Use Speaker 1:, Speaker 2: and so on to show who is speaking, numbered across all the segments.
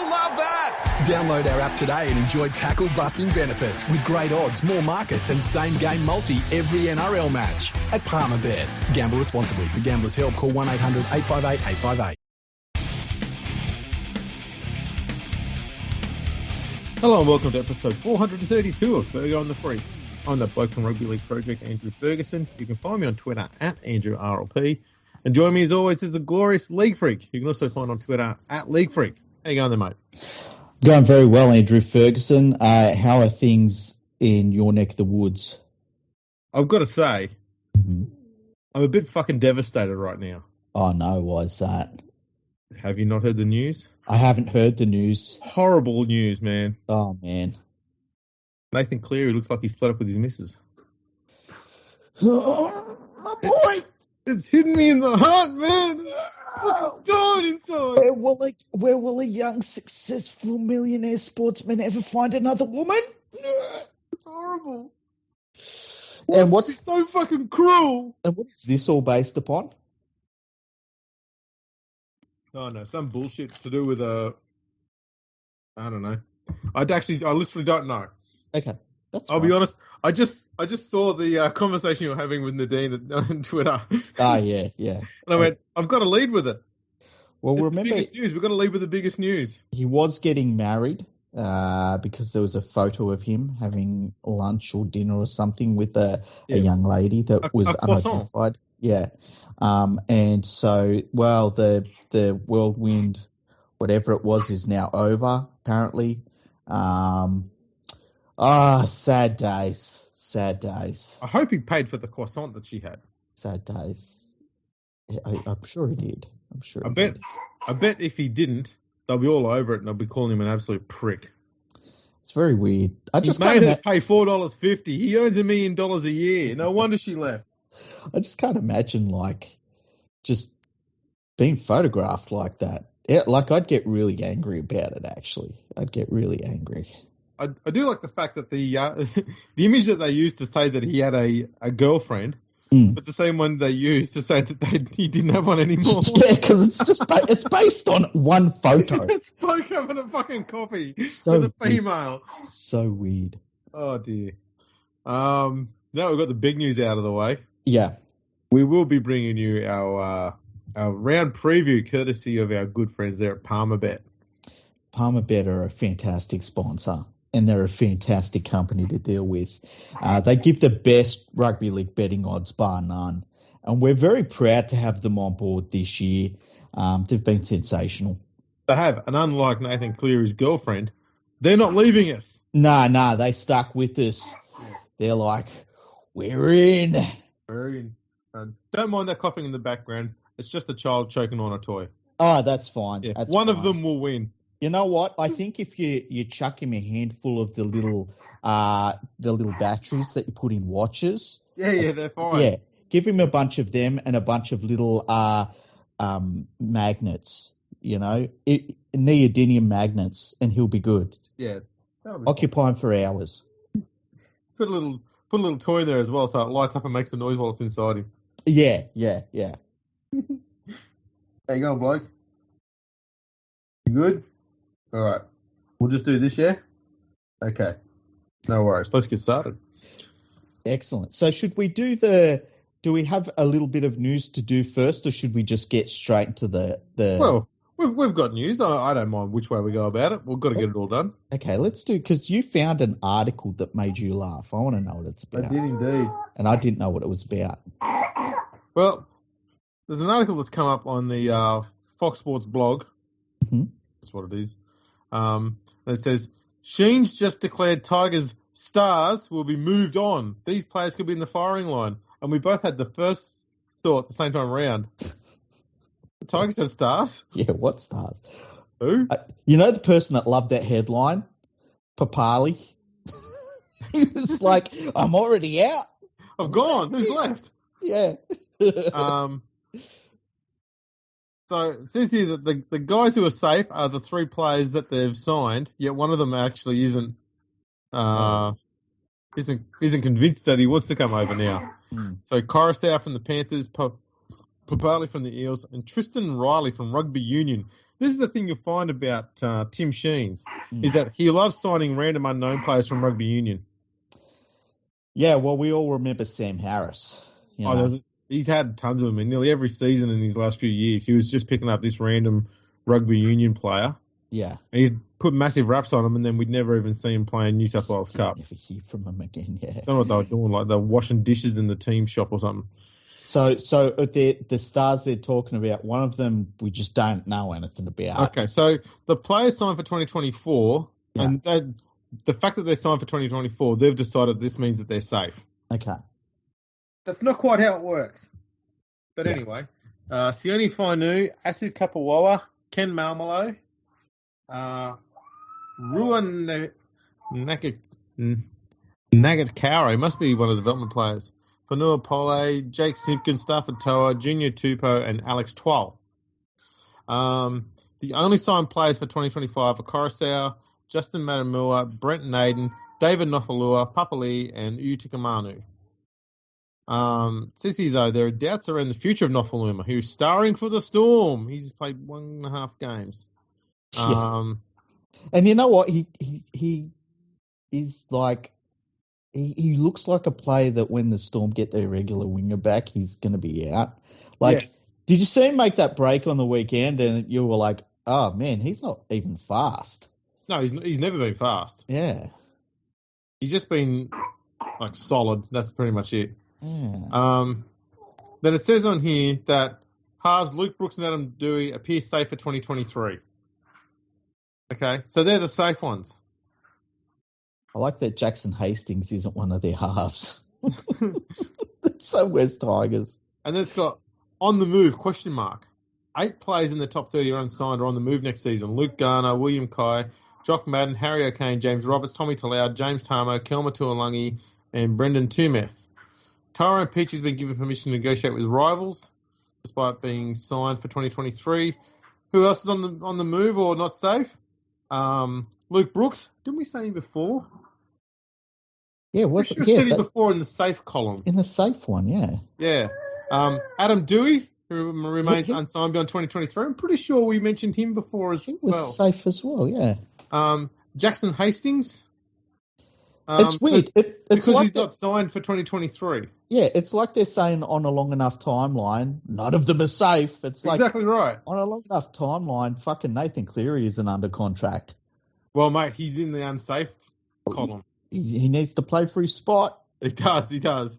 Speaker 1: You'll love that.
Speaker 2: Download our app today and enjoy tackle-busting benefits with great odds, more markets and same-game multi every NRL match at Palmerbet. Gamble responsibly. For Gamblers' Help, call 1-800-858-858.
Speaker 3: Hello and welcome to episode 432 of Fergo on the Freak. I'm the bloke from Rugby League Project, Andrew Ferguson. You can find me on Twitter at AndrewRLP. And join me as always is the glorious League Freak. You can also find on Twitter at League Freak. How you going there, mate?
Speaker 4: Going very well, Andrew Ferguson. How are things in your neck of the woods?
Speaker 3: I've got to say, I'm a bit fucking devastated right now.
Speaker 4: Oh no, why is that?
Speaker 3: Have you not heard the news?
Speaker 4: I haven't heard the news.
Speaker 3: Horrible news, man.
Speaker 4: Oh, man.
Speaker 3: Nathan Cleary looks like he's split up with his missus.
Speaker 4: Oh, my boy!
Speaker 3: It's hitting me in the heart, man. It's dying inside.
Speaker 4: Where will a young, successful millionaire sportsman ever find another woman?
Speaker 3: It's horrible.
Speaker 4: And
Speaker 3: It's so fucking cruel.
Speaker 4: And what is this all based upon?
Speaker 3: Oh no, some bullshit to do with I don't know. I literally don't know.
Speaker 4: Okay,
Speaker 3: I'll be honest. I just saw the conversation you were having with Nadine on Twitter.
Speaker 4: Ah, yeah.
Speaker 3: And I went, I've got to lead with it.
Speaker 4: Well,
Speaker 3: it's
Speaker 4: remember,
Speaker 3: the biggest news. We've got to lead with the biggest news.
Speaker 4: He was getting married because there was a photo of him having lunch or dinner or something with a young lady that was unidentified. Yeah. And so, well, the whirlwind, whatever it was, is now over, apparently. Sad days.
Speaker 3: I hope he paid for the croissant that she had.
Speaker 4: Sad days. I'm sure he did.
Speaker 3: I bet if he didn't, they'll be all over it and they'll be calling him an absolute prick.
Speaker 4: It's very weird.
Speaker 3: He made her pay $4.50. He earns $1 million a year. No wonder she left.
Speaker 4: I just can't imagine, just being photographed like that. Yeah, I'd get really angry about it, actually. I'd get really angry.
Speaker 3: I do like the fact that the the image that they used to say that he had a girlfriend, it's the same one they used to say that he didn't have one anymore.
Speaker 4: Yeah, because it's just it's based on one photo.
Speaker 3: It's bloke having a fucking coffee with a female.
Speaker 4: So weird.
Speaker 3: Oh, dear. Now we've got the big news out of the way.
Speaker 4: Yeah.
Speaker 3: We will be bringing you our round preview courtesy of our good friends there at Palmerbet.
Speaker 4: Palmerbet are a fantastic sponsor, and they're a fantastic company to deal with. They give the best rugby league betting odds, bar none. And we're very proud to have them on board this year. They've been sensational.
Speaker 3: They have, and unlike Nathan Cleary's girlfriend, they're not leaving us.
Speaker 4: No, they stuck with us. They're like, we're in.
Speaker 3: Don't mind that coughing in the background. It's just a child choking on a toy.
Speaker 4: Oh, that's fine.
Speaker 3: Yeah,
Speaker 4: that's
Speaker 3: one
Speaker 4: fine.
Speaker 3: of them will win.
Speaker 4: You know what? I think if you chuck him a handful of the little batteries that you put in watches.
Speaker 3: Yeah, they're fine.
Speaker 4: Yeah, give him a bunch of them and a bunch of little magnets. Neodymium magnets, and he'll be good.
Speaker 3: Yeah,
Speaker 4: occupy him for hours.
Speaker 3: Put a little toy in there as well, so it lights up and makes a noise while it's inside him.
Speaker 4: Yeah.
Speaker 3: How you going, bloke? You good? All right. We'll just do this, yeah? Okay. No worries. Let's get started.
Speaker 4: Excellent. So should we do we have a little bit of news to do first, or should we just get straight into the...
Speaker 3: Well, we've got news. I don't mind which way we go about it. We've got to get it all done.
Speaker 4: Okay, let's do, because you found an article that made you laugh. I want to know what it's about.
Speaker 3: I did indeed.
Speaker 4: And I didn't know what it was about.
Speaker 3: Well, there's an article that's come up on the Fox Sports blog.
Speaker 4: Mm-hmm.
Speaker 3: That's what it is. And it says, Sheen's just declared Tigers stars will be moved on. These players could be in the firing line. And we both had the first thought at the same time around. The Tigers have stars?
Speaker 4: Yeah, what stars?
Speaker 3: Who?
Speaker 4: You know the person that loved that headline? Papali. He was like, I'm already out.
Speaker 3: I've gone. Who's left?
Speaker 4: Yeah.
Speaker 3: So it says here that the guys who are safe are the three players that they've signed, yet one of them actually isn't convinced that he wants to come over now. So Coruscant from the Panthers, Papali from the Eels, and Tristan Riley from Rugby Union. This is the thing you'll find about Tim Sheens, is that he loves signing random unknown players from rugby union.
Speaker 4: Yeah, well, we all remember Sam Harris.
Speaker 3: He's had tons of them in nearly every season in these last few years. He was just picking up this random rugby union player.
Speaker 4: Yeah.
Speaker 3: And he'd put massive raps on him, and then we'd never even see him playing New South Wales Cup.
Speaker 4: Never hear from him again, yeah.
Speaker 3: I don't know what they were doing, like they were washing dishes in the team shop or something.
Speaker 4: So the stars they're talking about, one of them we just don't know anything about.
Speaker 3: Okay, so the players signed for 2024, and the fact that they signed for 2024, they've decided this means that they're safe.
Speaker 4: Okay.
Speaker 3: That's not quite how it works. But anyway, Sione Fainu, Asu Kapawawa, Ken Malmelo, Ruan Nagataure, must be one of the development players. Fanua Pole, Jake Simpkins, Stafford Toa, Junior Tupou, and Alex Twal. The only signed players for 2025 are Coruscant, Justin Matamua, Brent Naden, David Nofalua, Papali, and Utikamanu. Says here, though, there are doubts around the future of Nofaluma, who's starring for the Storm. He's played 1.5 games.
Speaker 4: And you know what? He is like... He looks like a player that when the Storm get their regular winger back, he's going to be out. Did you see him make that break on the weekend and you were like, oh, man, he's not even fast.
Speaker 3: No, he's never been fast.
Speaker 4: Yeah.
Speaker 3: He's just been, solid. That's pretty much it.
Speaker 4: Yeah.
Speaker 3: Then it says on here that halves Luke Brooks and Adam Dewey appear safe for 2023. Okay, so they're the safe ones.
Speaker 4: I like that Jackson Hastings isn't one of their halves. So West Tigers.
Speaker 3: And then it's got on the move, question mark. 8 players in the top 30 are unsigned or on the move next season. Luke Garner, William Kai, Jock Madden, Harry O'Kane, James Roberts, Tommy Talau, James Tamou, Kelma Tuolangi, and Brendan Tumeth. Tyrone Peach has been given permission to negotiate with rivals, despite being signed for 2023. Who else is on the move or not safe? Luke Brooks. Didn't we say him before?
Speaker 4: Yeah,
Speaker 3: we should have said him before in the safe column.
Speaker 4: In the safe one, yeah.
Speaker 3: Yeah. Adam Dewey, who remains unsigned beyond 2023. I'm pretty sure we mentioned him before as well.
Speaker 4: He was safe as well, yeah.
Speaker 3: Jackson Hastings.
Speaker 4: It's weird.
Speaker 3: Because he's not signed for 2023.
Speaker 4: Yeah, it's like they're saying on a long enough timeline, none of them are safe. It's like
Speaker 3: exactly right.
Speaker 4: On a long enough timeline, fucking Nathan Cleary isn't under contract.
Speaker 3: Well, mate, he's in the unsafe column.
Speaker 4: He needs to play for his spot.
Speaker 3: He does. Says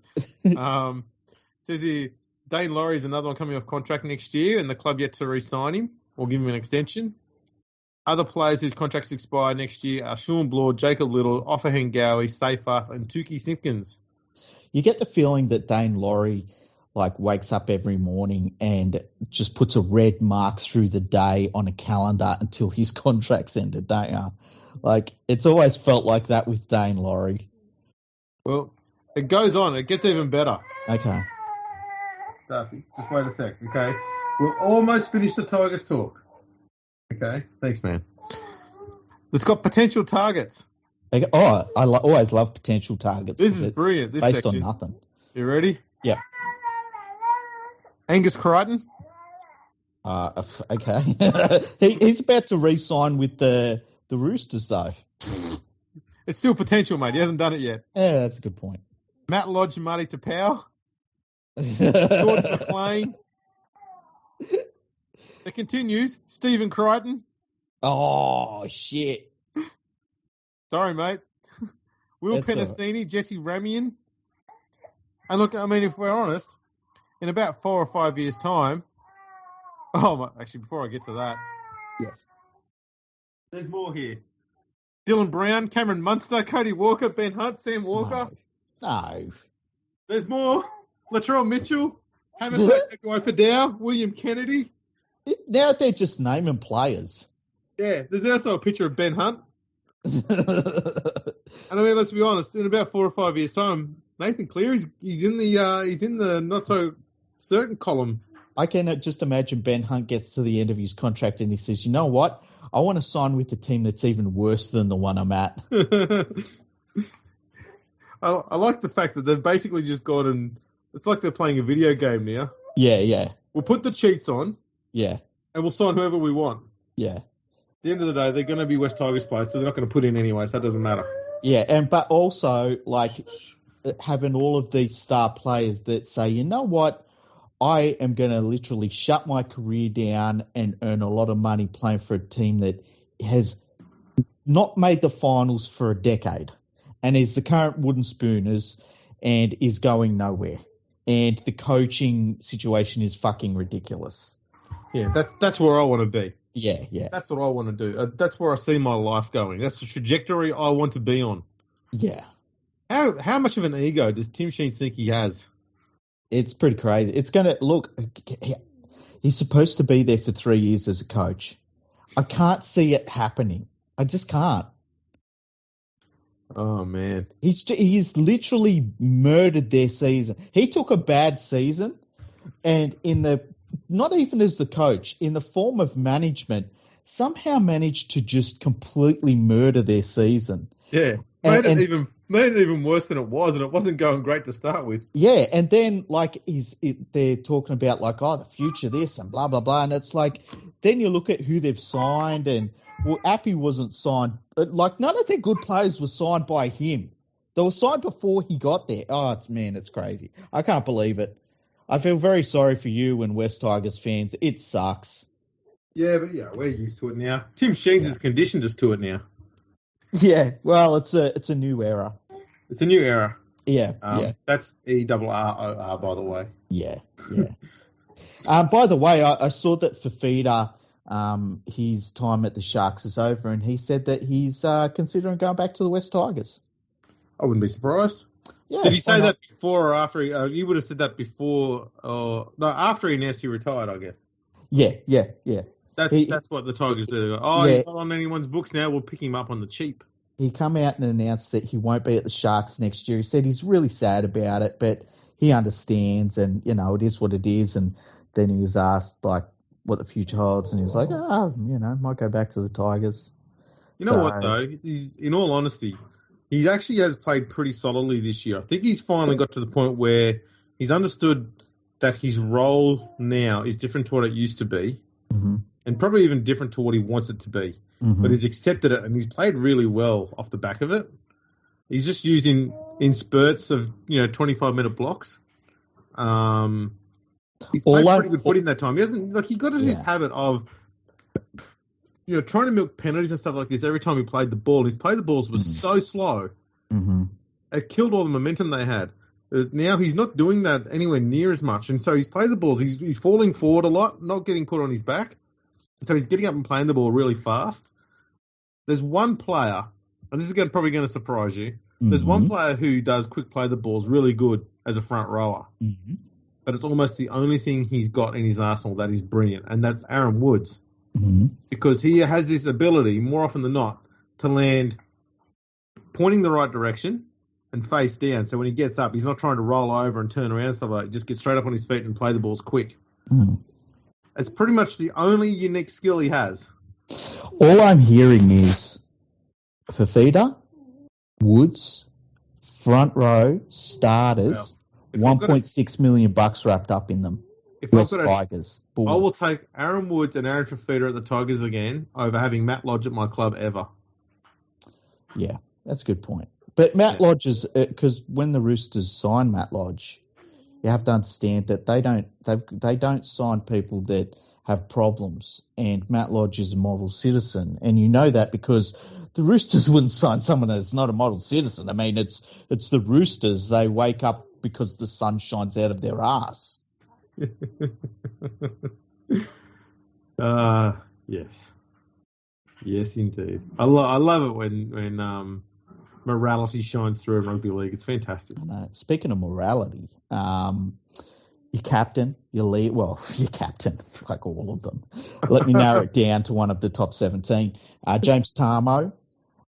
Speaker 3: here, Dane Laurie is another one coming off contract next year, and the club yet to re-sign him or give him an extension. Other players whose contracts expire next year are Sean Bloor, Jacob Little, Offa Hengawi, Safer, and Tuki Simpkins.
Speaker 4: You get the feeling that Dane Laurie wakes up every morning and just puts a red mark through the day on a calendar until his contract's ended, don't you? It's always felt like that with Dane Laurie.
Speaker 3: Well, it goes on. It gets even better.
Speaker 4: Okay.
Speaker 3: Darcy, just wait a sec, okay? We'll almost finish the Tigers talk. Okay, thanks, man. It's got potential targets.
Speaker 4: I always love potential targets.
Speaker 3: This is brilliant. This
Speaker 4: based
Speaker 3: section.
Speaker 4: on nothing.
Speaker 3: You ready?
Speaker 4: Yeah.
Speaker 3: Angus Crichton.
Speaker 4: Okay. He's about to re-sign with the Roosters, though.
Speaker 3: It's still potential, mate. He hasn't done it yet.
Speaker 4: Yeah, that's a good point.
Speaker 3: Matt Lodge and Marty Tapau. Jordan McLean. It continues. Stephen Crichton.
Speaker 4: Oh, shit.
Speaker 3: Sorry, mate. Will Penasini, Jesse Ramian. And look, I mean, if we're honest, in about 4 or 5 years' time... actually, before I get to that...
Speaker 4: Yes.
Speaker 3: There's more here. Dylan Brown, Cameron Munster, Cody Walker, Ben Hunt, Sam Walker.
Speaker 4: No.
Speaker 3: There's more. Latrell Mitchell, Hammond Fidel, William Kennedy.
Speaker 4: Now they're just naming players.
Speaker 3: Yeah, there's also a picture of Ben Hunt. And I mean, let's be honest. In about 4 or 5 years' time, Nathan Cleary's he's in the not so certain column.
Speaker 4: I can just imagine Ben Hunt gets to the end of his contract and he says, "You know what? I want to sign with the team that's even worse than the one I'm at."
Speaker 3: I like the fact that they've basically just gone and it's like they're playing a video game now.
Speaker 4: Yeah.
Speaker 3: We'll put the cheats on.
Speaker 4: Yeah.
Speaker 3: And we'll sign whoever we want.
Speaker 4: Yeah.
Speaker 3: At the end of the day, they're going to be West Tigers players, so they're not going to put in anyway, so that doesn't matter.
Speaker 4: Yeah, but also, like, having all of these star players that say, you know what, I am going to literally shut my career down and earn a lot of money playing for a team that has not made the finals for a decade and is the current wooden spooners and is going nowhere. And the coaching situation is fucking ridiculous.
Speaker 3: Yeah, that's where I want to be.
Speaker 4: Yeah.
Speaker 3: That's what I want to do. That's where I see my life going. That's the trajectory I want to be on.
Speaker 4: Yeah.
Speaker 3: How much of an ego does Tim Sheens think he has?
Speaker 4: It's pretty crazy. It's going to look. He's supposed to be there for 3 years as a coach. I can't see it happening. I just can't.
Speaker 3: Oh man,
Speaker 4: he's literally murdered their season. He took a bad season, and not even as the coach, in the form of management, somehow managed to just completely murder their season.
Speaker 3: Yeah, made it even worse than it was, and it wasn't going great to start with.
Speaker 4: Yeah, and then they're talking about the future this and blah blah blah, and it's like then you look at who they've signed, and Appy wasn't signed. Like none of their good players were signed by him. They were signed before he got there. Oh, it's crazy. I can't believe it. I feel very sorry for you and West Tigers fans. It sucks.
Speaker 3: Yeah, but we're used to it now. Tim Sheens has conditioned us to it now.
Speaker 4: Yeah, well, it's a new era.
Speaker 3: It's a new era.
Speaker 4: Yeah,
Speaker 3: That's ERROR, by the way.
Speaker 4: Yeah. By the way, I saw that Fafita, his time at the Sharks is over, and he said that he's considering going back to the West Tigers.
Speaker 3: I wouldn't be surprised.
Speaker 4: Yeah,
Speaker 3: did he say that before or after? You would have said that before, after he announced he retired, I guess.
Speaker 4: Yeah.
Speaker 3: That's what the Tigers do. He's not on anyone's books now. We'll pick him up on the cheap.
Speaker 4: He come out and announced that he won't be at the Sharks next year. He said he's really sad about it, but he understands, and it is what it is. And then he was asked what the future holds, and he was like, might go back to the Tigers.
Speaker 3: You know what though? In all honesty, he actually has played pretty solidly this year. I think he's finally got to the point where he's understood that his role now is different to what it used to be, and probably even different to what he wants it to be. But he's accepted it, and he's played really well off the back of it. He's just using in spurts of 25-minute blocks. He's played pretty good footy in that time. He hasn't he got in his habit of trying to milk penalties and stuff like this every time he played the ball. His play the balls was so slow. It killed all the momentum they had. Now he's not doing that anywhere near as much, and so he's played the balls. He's falling forward a lot, not getting put on his back. So he's getting up and playing the ball really fast. There's one player, and this is probably going to surprise you. There's one player who does quick play the balls really good as a front rower. But it's almost the only thing he's got in his arsenal that is brilliant, and that's Aaron Woods. Because he has this ability, more often than not, to land pointing the right direction and face down. So when he gets up, he's not trying to roll over and turn around and stuff like that. Just get straight up on his feet and play the balls quick. It's pretty much the only unique skill he has.
Speaker 4: All I'm hearing is Fafita, Woods, front row, starters, $1.6 million wrapped up in them. West Tigers.
Speaker 3: I will take Aaron Woods and Aaron Fafita at the Tigers again over having Matt Lodge at my club ever.
Speaker 4: Yeah, that's a good point. But Matt Lodge is because when the Roosters sign Matt Lodge, you have to understand that they don't sign people that have problems, and Matt Lodge is a model citizen, and you know that because the Roosters wouldn't sign someone that's not a model citizen. I mean, it's the Roosters. They wake up because the sun shines out of their ass.
Speaker 3: Yes, indeed. I love it when morality shines through in rugby league. It's fantastic.
Speaker 4: Speaking of morality, your captain, your lead, your captain, it's like all of them. Let me narrow it down to one of the top 17. James Tamou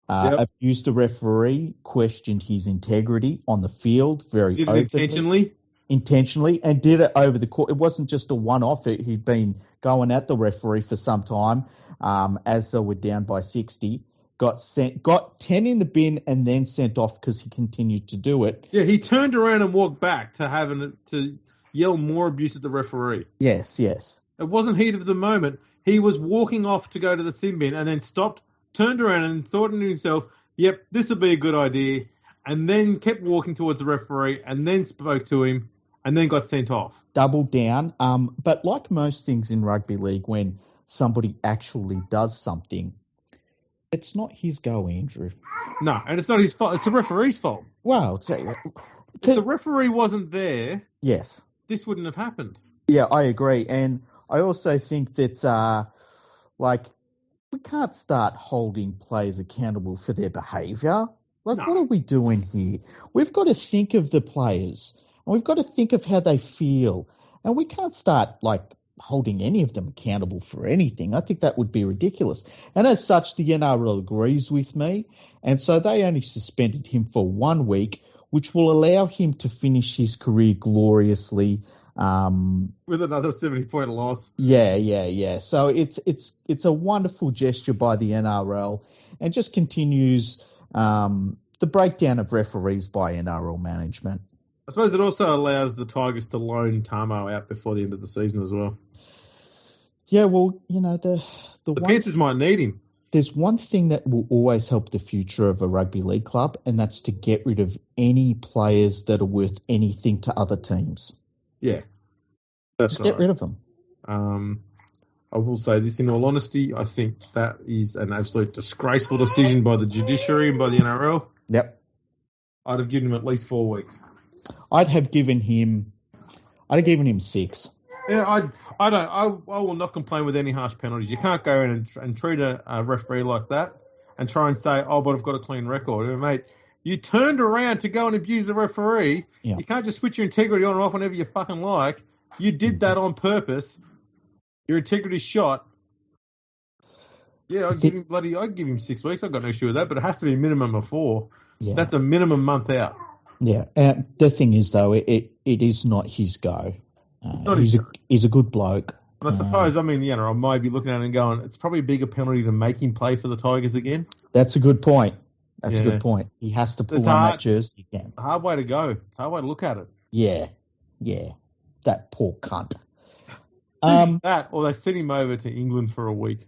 Speaker 4: abused a referee, questioned his integrity on the field very openly. Intentionally, and did it over the court. It wasn't just a one-off. He'd been going at the referee for some time as they were down by 60. Got 10 in the bin and then sent off because he continued to do it.
Speaker 3: Yeah, he turned around and walked back to yell more abuse at the referee.
Speaker 4: Yes.
Speaker 3: It wasn't heat of the moment. He was walking off to go to the sin bin and then stopped, turned around and thought to himself, yep, this would be a good idea, and then kept walking towards the referee and then spoke to him and then got sent off.
Speaker 4: Doubled down. But like most things in rugby league, when somebody actually does something, it's not his go, Andrew.
Speaker 3: No, and it's not his fault. It's the referee's fault.
Speaker 4: Well,
Speaker 3: if the referee wasn't there,
Speaker 4: yes,
Speaker 3: this wouldn't have happened.
Speaker 4: Yeah, I agree. And I also think that, we can't start holding players accountable for their behaviour. What are we doing here? We've got to think of the players, and we've got to think of how they feel. And we can't start, holding any of them accountable for anything. I think that would be ridiculous. And as such, the NRL agrees with me. And so they only suspended him for 1 week, which will allow him to finish his career gloriously.
Speaker 3: With another 70-point loss.
Speaker 4: Yeah. So it's a wonderful gesture by the NRL and just continues the breakdown of referees by NRL management.
Speaker 3: I suppose it also allows the Tigers to loan Tamou out before the end of the season as well.
Speaker 4: Yeah, well, the
Speaker 3: Panthers might need him.
Speaker 4: There's one thing that will always help the future of a rugby league club, and that's to get rid of any players that are worth anything to other teams.
Speaker 3: Yeah.
Speaker 4: Just get rid of them.
Speaker 3: I will say this in all honesty. I think that is an absolute disgraceful decision by the judiciary and by the NRL.
Speaker 4: Yep.
Speaker 3: I'd have given him at least 4 weeks.
Speaker 4: I'd have given him 6.
Speaker 3: Yeah, I will not complain with any harsh penalties. You can't go in and treat a referee like that and try and say, oh, but I've got a clean record. Mate, you turned around to go and abuse a referee. Yeah. You can't just switch your integrity on and off whenever you fucking like. You did that on purpose. Your integrity's shot. Yeah, I'd give him 6 weeks. I've got no issue with that, but it has to be a minimum of 4. Yeah. That's a minimum month out.
Speaker 4: Yeah. The thing is, though, it is not his go. He's a good bloke.
Speaker 3: And I suppose, the NRL might be looking at it and going, it's probably a bigger penalty to make him play for the Tigers again.
Speaker 4: That's a good point. A good point. He has to pull on that jersey again.
Speaker 3: It's a hard way to go. It's a hard way to look at it.
Speaker 4: Yeah. That poor cunt.
Speaker 3: Or they send him over to England for a week.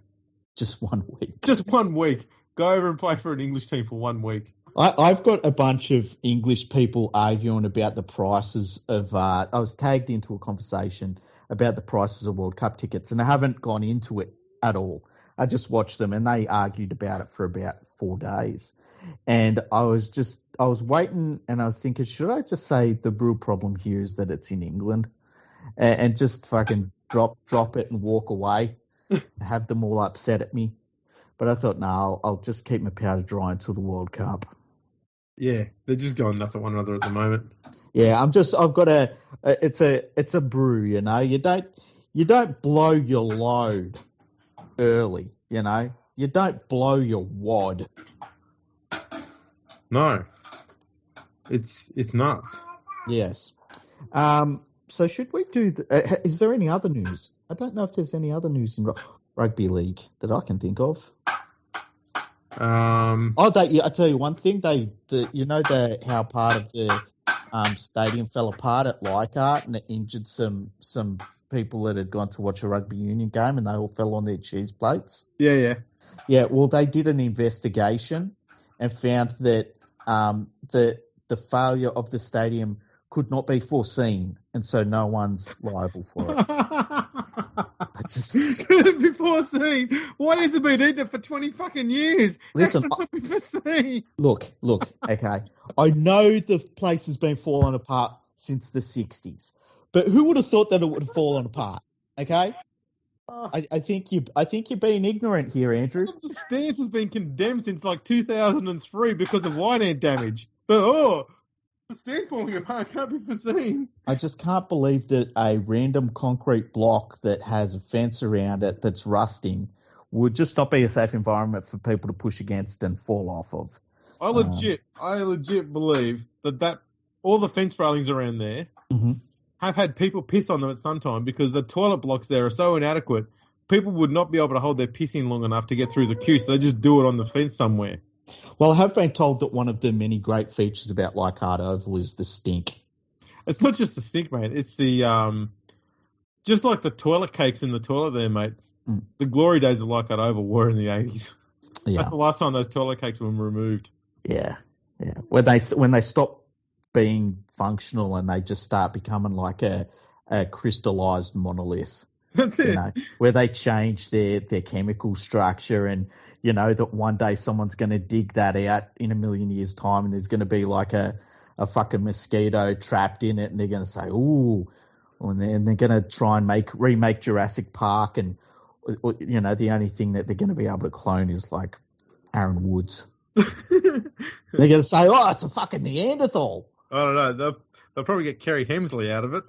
Speaker 4: Just 1 week.
Speaker 3: Just 1 week. Go over and play for an English team for 1 week.
Speaker 4: I've got a bunch of English people arguing about the prices of... I was tagged into a conversation about the prices of World Cup tickets, and I haven't gone into it at all. I just watched them, and they argued about it for about 4 days. And I was waiting, and I was thinking, should I just say the real problem here is that it's in England, and just fucking drop it and walk away, have them all upset at me? But I thought, no, I'll just keep my powder dry until the World Cup.
Speaker 3: Yeah, they're just going nuts at one another at the moment.
Speaker 4: Yeah, it's a brew, You don't blow your load early, You don't blow your wad.
Speaker 3: No. It's nuts.
Speaker 4: Yes. So should we do... is there any other news? I don't know if there's any other news in rugby league that I can think of. I tell you one thing. How part of the stadium fell apart at Leichhardt and it injured some people that had gone to watch a rugby union game and they all fell on their cheese plates.
Speaker 3: Yeah.
Speaker 4: Yeah. Well, they did an investigation and found that the failure of the stadium could not be foreseen, and so no one's liable for it.
Speaker 3: Couldn't be foreseen. What has it been eating for 20 fucking years?
Speaker 4: Listen, look, okay. I know the place has been falling apart since the 60s, but who would have thought that it would have fallen apart? Okay? I think you're being ignorant here, Andrew.
Speaker 3: The stance has been condemned since 2003 because of wine ant damage. But the stand falling apart can't be foreseen.
Speaker 4: I just can't believe that a random concrete block that has a fence around it that's rusting would just not be a safe environment for people to push against and fall off of.
Speaker 3: I legit believe that all the fence railings around there have had people piss on them at some time because the toilet blocks there are so inadequate. People would not be able to hold their piss in long enough to get through the queue, so they just do it on the fence somewhere.
Speaker 4: Well, I have been told that one of the many great features about Leichhardt Oval is the stink.
Speaker 3: It's not just the stink, mate. It's the just like the toilet cakes in the toilet there, mate. The glory days of Leichhardt Oval were in the 80s.
Speaker 4: Yeah.
Speaker 3: That's the last time those toilet cakes were removed.
Speaker 4: Yeah. When they stop being functional and they just start becoming like a crystallized monolith.
Speaker 3: That's it.
Speaker 4: Where they change their chemical structure, and that one day someone's going to dig that out in a million years' time, and there's going to be like a fucking mosquito trapped in it, and they're going to say, "Ooh," and they're going to try and remake Jurassic Park, and the only thing that they're going to be able to clone is like Aaron Woods. They're going to say, "Oh, it's a fucking Neanderthal."
Speaker 3: I don't know. They'll probably get Kerry Hemsley out of it.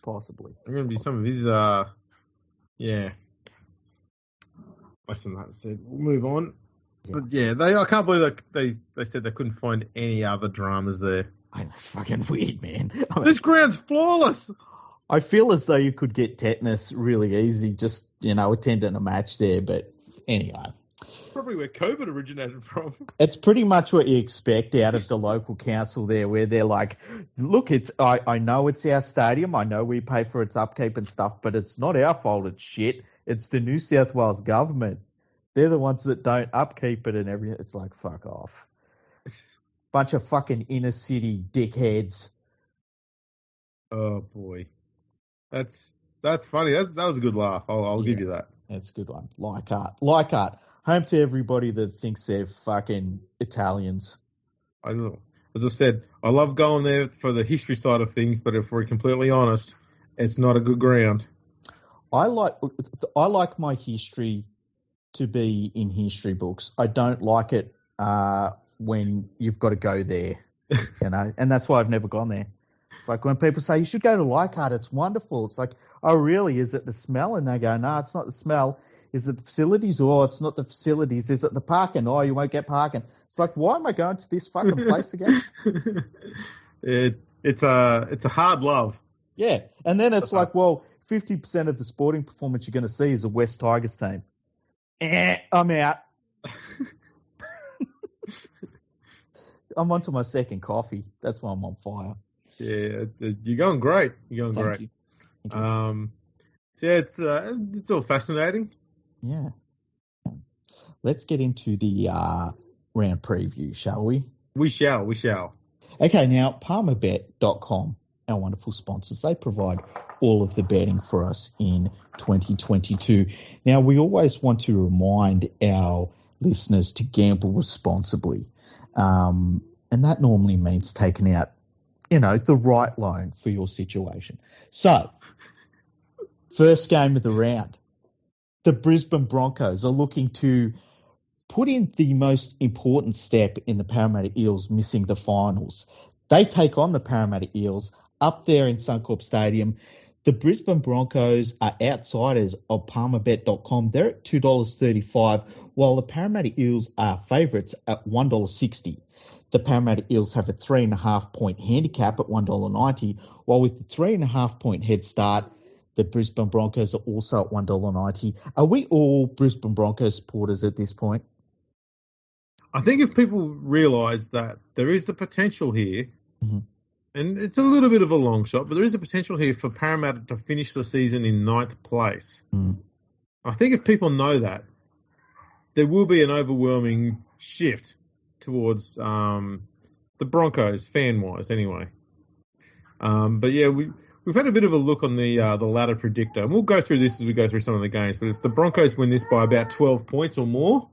Speaker 4: Possibly.
Speaker 3: I'm going to be some of his, yeah. Less than that said. We'll move on. Yeah. But yeah, I can't believe that they said they couldn't find any other dramas there.
Speaker 4: I know, fucking weird, man.
Speaker 3: This ground's flawless.
Speaker 4: I feel as though you could get tetanus really easy just, attending a match there. But anyway.
Speaker 3: Probably where COVID originated from.
Speaker 4: It's pretty much what you expect out of the local council there, where they're like, look, I know it's our stadium. I know we pay for its upkeep and stuff, but it's not our fault. It's shit. It's the New South Wales government. They're the ones that don't upkeep it and everything. It's like, fuck off. Bunch of fucking inner city dickheads.
Speaker 3: Oh, boy. That's funny. That was a good laugh. I'll give you that.
Speaker 4: That's a good one. Leichhardt. Home to everybody that thinks they're fucking Italians.
Speaker 3: I know. As I've said, I love going there for the history side of things, but if we're completely honest, it's not a good ground.
Speaker 4: I like my history to be in history books. I don't like it when you've got to go there, and that's why I've never gone there. It's like when people say, you should go to Leichhardt, it's wonderful. It's like, oh, really? Is it the smell? And they go, no, it's not the smell. Is it the facilities? Or it's not the facilities. Is it the parking? Oh, you won't get parking. It's like, why am I going to this fucking place again?
Speaker 3: It's a hard love.
Speaker 4: Yeah. And then it's like, well, 50% of the sporting performance you're going to see is a West Tigers team. I'm out. I'm on to my second coffee. That's why I'm on fire.
Speaker 3: Yeah, you're going great. You're going great.
Speaker 4: Thank you.
Speaker 3: Yeah, it's all fascinating.
Speaker 4: Yeah. Let's get into the round preview, shall we?
Speaker 3: We shall.
Speaker 4: Okay, now, Palmerbet.com, our wonderful sponsors, they provide all of the betting for us in 2022. Now, we always want to remind our listeners to gamble responsibly. And that normally means taking out, the right loan for your situation. So, first game of the round. The Brisbane Broncos are looking to put in the most important step in the Parramatta Eels missing the finals. They take on the Parramatta Eels up there in Suncorp Stadium. The Brisbane Broncos are outsiders of Palmerbet.com. They're at $2.35, while the Parramatta Eels are favourites at $1.60. The Parramatta Eels have a 3.5-point handicap at $1.90, while with the 3.5-point head start, the Brisbane Broncos are also at $1.90. Are we all Brisbane Broncos supporters at this point?
Speaker 3: I think if people realise that there is the potential here, and it's a little bit of a long shot, but there is a potential here for Parramatta to finish the season in 9th place. I think if people know that, there will be an overwhelming shift towards the Broncos, fan-wise anyway. But yeah, we've had a bit of a look on the ladder predictor, and we'll go through this as we go through some of the games. But if the Broncos win this by about 12 points or more,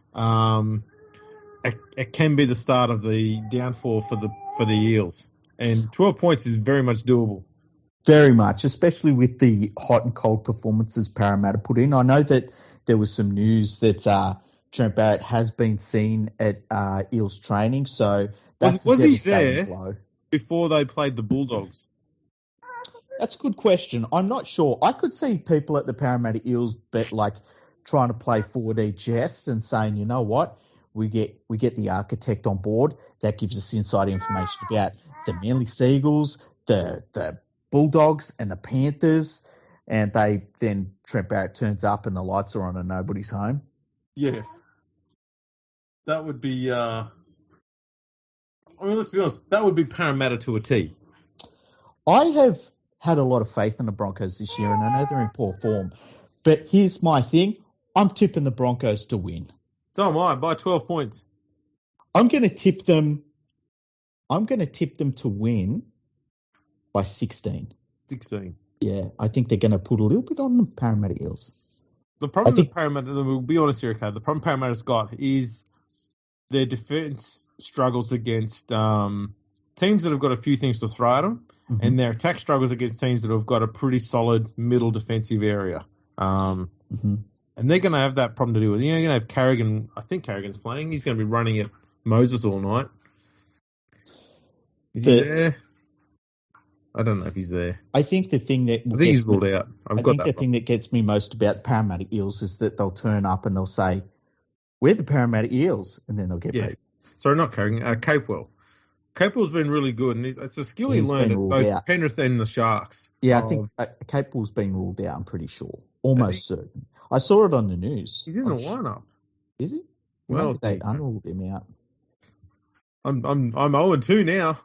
Speaker 3: it can be the start of the downfall for the Eels. And 12 points is very much doable.
Speaker 4: Very much, especially with the hot and cold performances Parramatta put in. I know that there was some news that Trent Barrett has been seen at Eels training, so that's
Speaker 3: was
Speaker 4: a
Speaker 3: he
Speaker 4: devastating
Speaker 3: there
Speaker 4: blow.
Speaker 3: Before they played the Bulldogs?
Speaker 4: That's a good question. I'm not sure. I could see people at the Parramatta Eels trying to play 4D chess and saying, you know what, we get the architect on board. That gives us inside information about the Manly Seagulls, the Bulldogs, and the Panthers. And then Trent Barrett turns up and the lights are on and nobody's home.
Speaker 3: Yes, that would be. Let's be honest. That would be Parramatta to a T.
Speaker 4: I have had a lot of faith in the Broncos this year, and I know they're in poor form. But here's my thing. I'm tipping the Broncos to win.
Speaker 3: So am I, by 12 points.
Speaker 4: I'm going to tip them to win by 16.
Speaker 3: 16.
Speaker 4: Yeah, I think they're going to put a little bit on the Parramatta Eels.
Speaker 3: The problem with Parramatta, we'll be honest here, okay, the problem Parramatta's got is their defence struggles against teams that have got a few things to throw at them, and their attack struggles against teams that have got a pretty solid middle defensive area. And they're going to have that problem to deal with. You're going to have Carrigan. I think Carrigan's playing. He's going to be running at Moses all night. Is he there? I don't know if he's there.
Speaker 4: I think the thing that...
Speaker 3: I think he's ruled out. I think the
Speaker 4: thing that gets me most about the Parramatta Eels is that they'll turn up and they'll say, we're the Parramatta Eels, and then they'll get paid.
Speaker 3: Sorry, not Carrigan. Capewell. Capewell's been really good, and it's a skill he learned at both Penrith and the Sharks.
Speaker 4: Yeah, I think Capewell's been ruled out, I'm pretty sure. Almost certain. I saw it on the news.
Speaker 3: He's in the lineup.
Speaker 4: Is he?
Speaker 3: Well,
Speaker 4: they unruled him out.
Speaker 3: I'm 0-2 now.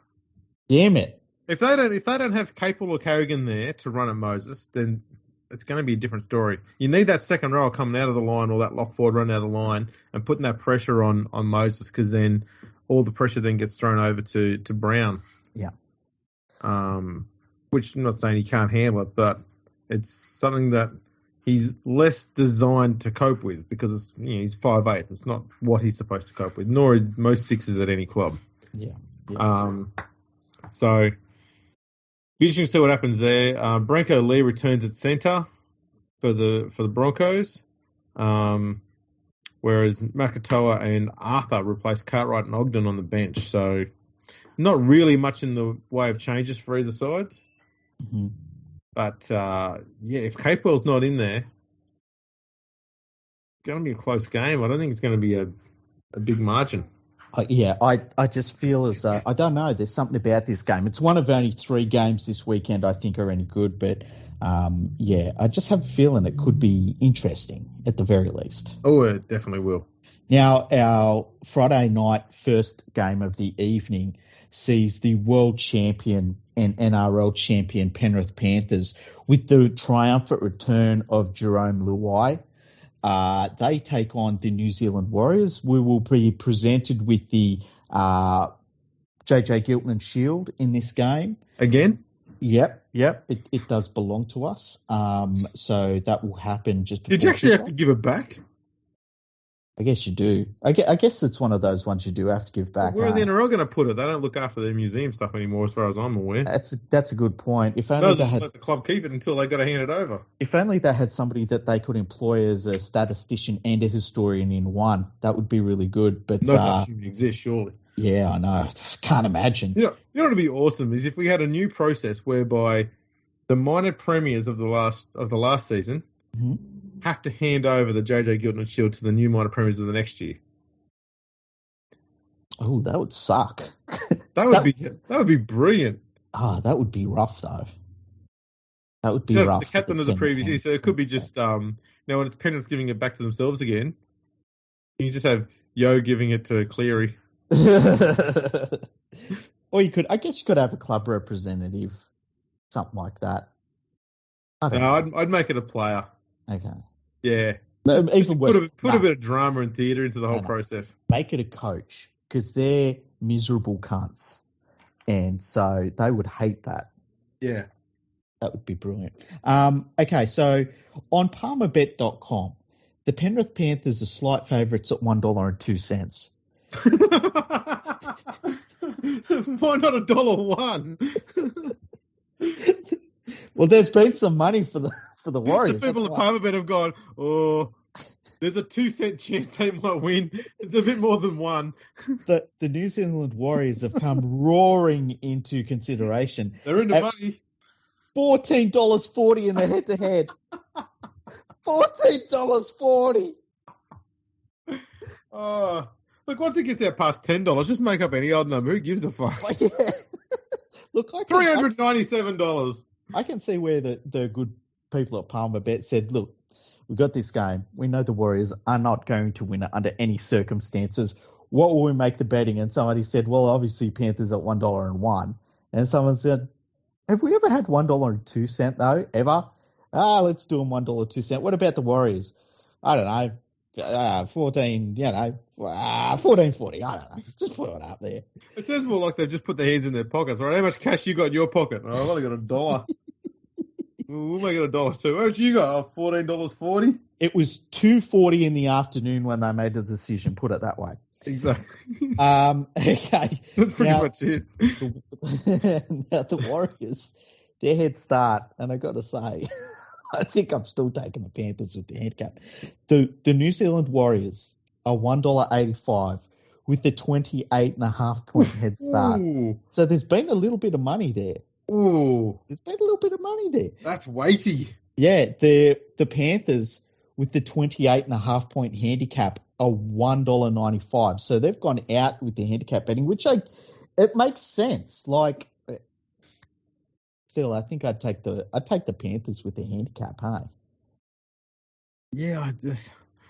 Speaker 4: Damn it.
Speaker 3: If they don't have Capewell or Carrigan there to run at Moses, then it's going to be a different story. You need that second row coming out of the line or that lock forward running out of the line and putting that pressure on Moses, because then all the pressure then gets thrown over to Brown.
Speaker 4: Yeah.
Speaker 3: Which I'm not saying he can't handle it, but it's something that he's less designed to cope with because he's 5'8". It's not what he's supposed to cope with, nor is most sixes at any club.
Speaker 4: Yeah.
Speaker 3: So be interesting to see what happens there. Branko Lee returns at centre for the Broncos, whereas Makatoa and Arthur replace Cartwright and Ogden on the bench. So not really much in the way of changes for either sides. But if Capewell's not in there, it's going to be a close game. I don't think it's going to be a big margin.
Speaker 4: I just feel as though, I don't know, there's something about this game. It's one of only 3 games this weekend I think are any good, but I just have a feeling it could be interesting at the very least.
Speaker 3: Oh, it definitely will.
Speaker 4: Now, our Friday night first game of the evening sees the world champion and NRL champion Penrith Panthers with the triumphant return of Jerome Luai. They take on the New Zealand Warriors. We will be presented with the JJ Giltinan Shield in this game.
Speaker 3: Again?
Speaker 4: Yep. It does belong to us. So that will happen just before.
Speaker 3: Did you actually have to give it back?
Speaker 4: I guess you do. I guess it's one of those ones you do have to give back.
Speaker 3: Where are the NRL going to put it? They don't look after their museum stuff anymore, as far as I'm aware.
Speaker 4: That's a good point. If only they had
Speaker 3: let the club keep it until they got to hand it over.
Speaker 4: If only they had somebody that they could employ as a statistician and a historian in one, that would be really good. But
Speaker 3: no such thing exists, surely.
Speaker 4: Yeah, I know. I can't imagine.
Speaker 3: You know what would be awesome is if we had a new process whereby the minor premiers of the last season have to hand over the JJ Giltinan Shield to the new minor premiers of the next year.
Speaker 4: Oh, that would suck.
Speaker 3: That would be brilliant.
Speaker 4: That would be rough though. That would be rough.
Speaker 3: The captain of the previous year, so it could be just when it's Penrith giving it back to themselves again, you just have Yo giving it to Cleary.
Speaker 4: Or I guess you could have a club representative, something like that.
Speaker 3: I'd make it a player.
Speaker 4: Okay.
Speaker 3: Yeah.
Speaker 4: No, even worse,
Speaker 3: put a bit of drama and theatre into the whole process.
Speaker 4: Make it a coach, because they're miserable cunts. And so they would hate that.
Speaker 3: Yeah.
Speaker 4: That would be brilliant. Okay, so on Palmerbet.com, the Penrith Panthers are slight favourites at $1.02.
Speaker 3: Why not $1.01?
Speaker 4: Well, there's been some money for the Warriors.
Speaker 3: The people at Palmerbet have gone, there's a 2-cent chance they might win. It's a bit more than one.
Speaker 4: The New Zealand Warriors have come roaring into consideration.
Speaker 3: They're into money.
Speaker 4: $14.40 in the head-to-head. $14.40.
Speaker 3: Look, once it gets out past $10, just make up any odd number. Who gives a fuck?
Speaker 4: Yeah. Look,
Speaker 3: $397.
Speaker 4: I can see where the good people at Palmerbet said, look, we've got this game. We know the Warriors are not going to win it under any circumstances. What will we make the betting? And somebody said, well, obviously Panthers at $1.01. And someone said, have we ever had $1.02 though, ever? Let's do them $1.02. What about the Warriors? I don't know. 14, 14.40. I don't know. Just put it up there.
Speaker 3: It sounds more like they just put their hands in their pockets, right? How much cash you got in your pocket? Oh, I've only got $1. We'll make it $1 too. How much you got? $14.40?
Speaker 4: It was 2:40 in the afternoon when they made the decision, put it that way.
Speaker 3: Exactly.
Speaker 4: Okay.
Speaker 3: That's pretty much it.
Speaker 4: Now the Warriors, their head start, and I got to say, I think I'm still taking the Panthers with the handicap. The New Zealand Warriors are $1.85 with the 28.5 point head start.
Speaker 3: Ooh.
Speaker 4: So there's been a little bit of money there.
Speaker 3: Ooh.
Speaker 4: There's been a little bit of money there.
Speaker 3: That's weighty.
Speaker 4: Yeah, the Panthers with the 28.5 point handicap are $1.95. So they've gone out with the handicap betting, which it makes sense. Like, still, I think I'd take the Panthers with the handicap, hey?
Speaker 3: Yeah,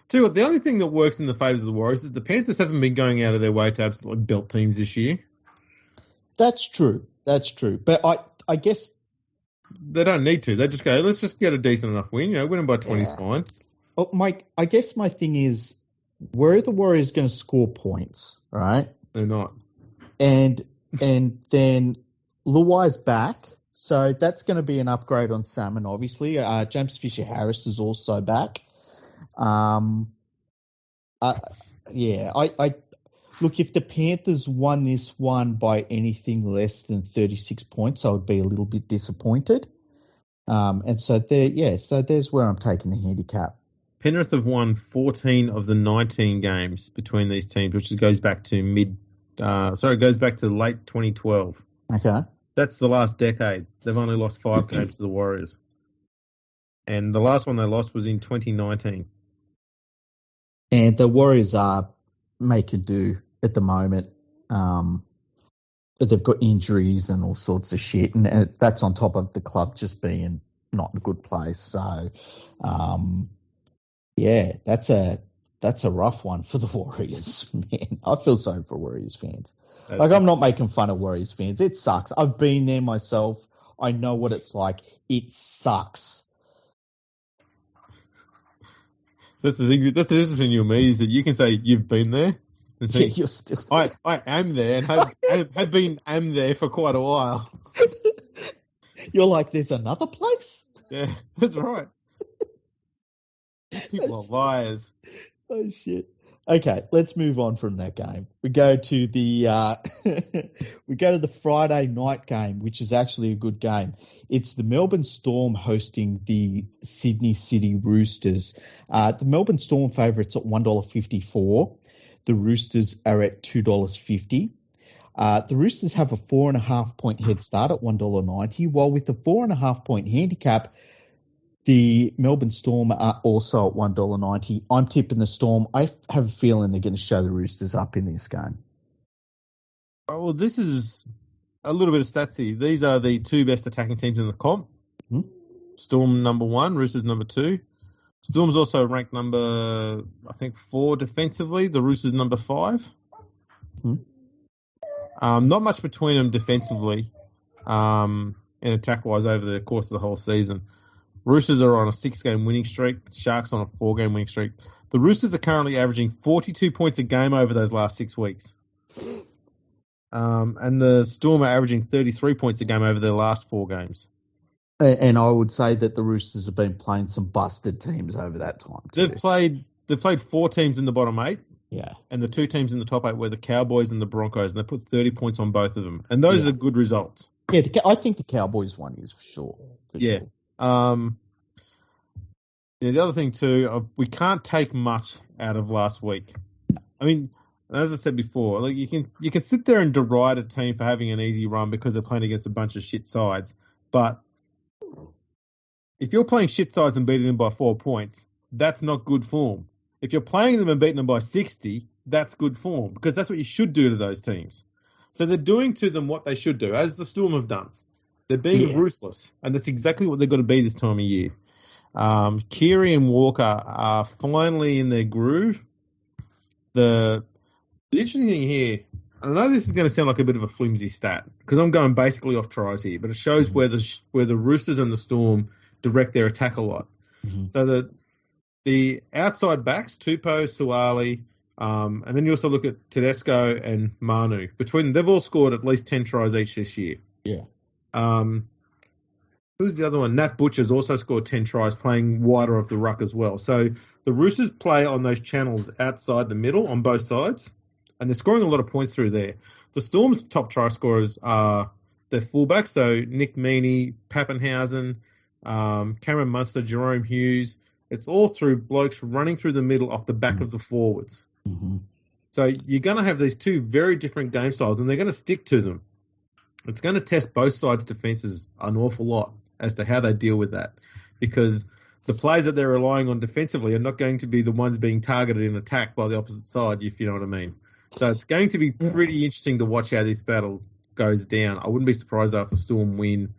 Speaker 3: tell you what, the only thing that works in the favours of the Warriors is the Panthers haven't been going out of their way to absolutely belt teams this year.
Speaker 4: That's true. But I guess
Speaker 3: they don't need to. They just go, let's just get a decent enough win. Winning by 20 is fine.
Speaker 4: Oh, I guess my thing is, where are the Warriors going to score points, right?
Speaker 3: They're not.
Speaker 4: And then Luai's back, so that's going to be an upgrade on Salmon, obviously. James Fisher-Harris is also back. Look, if the Panthers won this one by anything less than 36 points, I would be a little bit disappointed. So there's where I'm taking the handicap.
Speaker 3: Penrith have won 14 of the 19 games between these teams, which goes back to late 2012.
Speaker 4: Okay.
Speaker 3: That's the last decade. They've only lost 5 games to the Warriors. And the last one they lost was in 2019.
Speaker 4: And the Warriors are making do at the moment. They've got injuries and all sorts of shit, and that's on top of the club just being not in a good place. So, that's a rough one for the Warriors, man. I feel sorry for Warriors fans. I'm not making fun of Warriors fans. It sucks. I've been there myself. I know what it's like. It sucks.
Speaker 3: That's the thing. That's the difference between you and me is that you can say you've been there. And say,
Speaker 4: you're still.
Speaker 3: I am there and have been there for quite a while.
Speaker 4: You're like, there's another place.
Speaker 3: Yeah, that's right. People are liars.
Speaker 4: Oh shit. Okay, let's move on from that game. We go to the Friday night game, which is actually a good game. It's the Melbourne Storm hosting the Sydney City Roosters. The Melbourne Storm favourites at $1.54. The Roosters are at $2.50. The Roosters have a 4.5 point head start at $1.90, while with the 4.5 point handicap, the Melbourne Storm are also at $1.90. I'm tipping the Storm. I have a feeling they're going to show the Roosters up in this game.
Speaker 3: Oh, well, this is a little bit of stats here. These are the 2 best attacking teams in the comp.
Speaker 4: Mm-hmm.
Speaker 3: Storm number 1, Roosters number 2. Storm's also ranked number, I think, 4 defensively. The Roosters number 5.
Speaker 4: Mm-hmm.
Speaker 3: Not much between them defensively and attack-wise over the course of the whole season. Roosters are on a 6-game winning streak. Sharks on a 4-game winning streak. The Roosters are currently averaging 42 points a game over those last 6 weeks. And the Storm are averaging 33 points a game over their last 4 games.
Speaker 4: And I would say that the Roosters have been playing some busted teams over that time too.
Speaker 3: They've played 4 teams in the bottom 8.
Speaker 4: Yeah. And
Speaker 3: the 2 teams in the top 8 were the Cowboys and the Broncos, and they put 30 points on both of them. And those are good results.
Speaker 4: Yeah, I think the Cowboys one is for sure.
Speaker 3: Sure. The other thing too, we can't take much out of last week. I mean, as I said before, like you can sit there and deride a team for having an easy run because they're playing against a bunch of shit sides. But if you're playing shit sides and beating them by 4 points, that's not good form. If you're playing them and beating them by 60, that's good form because that's what you should do to those teams. So they're doing to them what they should do, as the Storm have done. They're being ruthless, and that's exactly what they've got to be this time of year. Keary and Walker are finally in their groove. The interesting thing here, I know this is going to sound like a bit of a flimsy stat because I'm going basically off tries here, but it shows where the Roosters and the Storm direct their attack a lot.
Speaker 4: Mm-hmm.
Speaker 3: So the outside backs, Tupou, Suwali, and then you also look at Tedesco and Manu. Between them, they've all scored at least 10 tries each this year.
Speaker 4: Yeah.
Speaker 3: Who's the other one? Nat Butcher's also scored 10 tries playing wider of the ruck as well. So the Roosters play on those channels outside the middle on both sides, and they're scoring a lot of points through there. The Storm's top try scorers are their fullbacks, so Nick Meaney, Pappenhausen, Cameron Munster, Jerome Hughes. It's all through blokes running through the middle off the back of the forwards.
Speaker 4: Mm-hmm.
Speaker 3: So you're going to have these two very different game styles, and they're going to stick to them. It's going to test both sides' defences an awful lot as to how they deal with that, because the players that they're relying on defensively are not going to be the ones being targeted in attack by the opposite side, if you know what I mean. So it's going to be pretty interesting to watch how this battle goes down. I wouldn't be surprised after Storm win.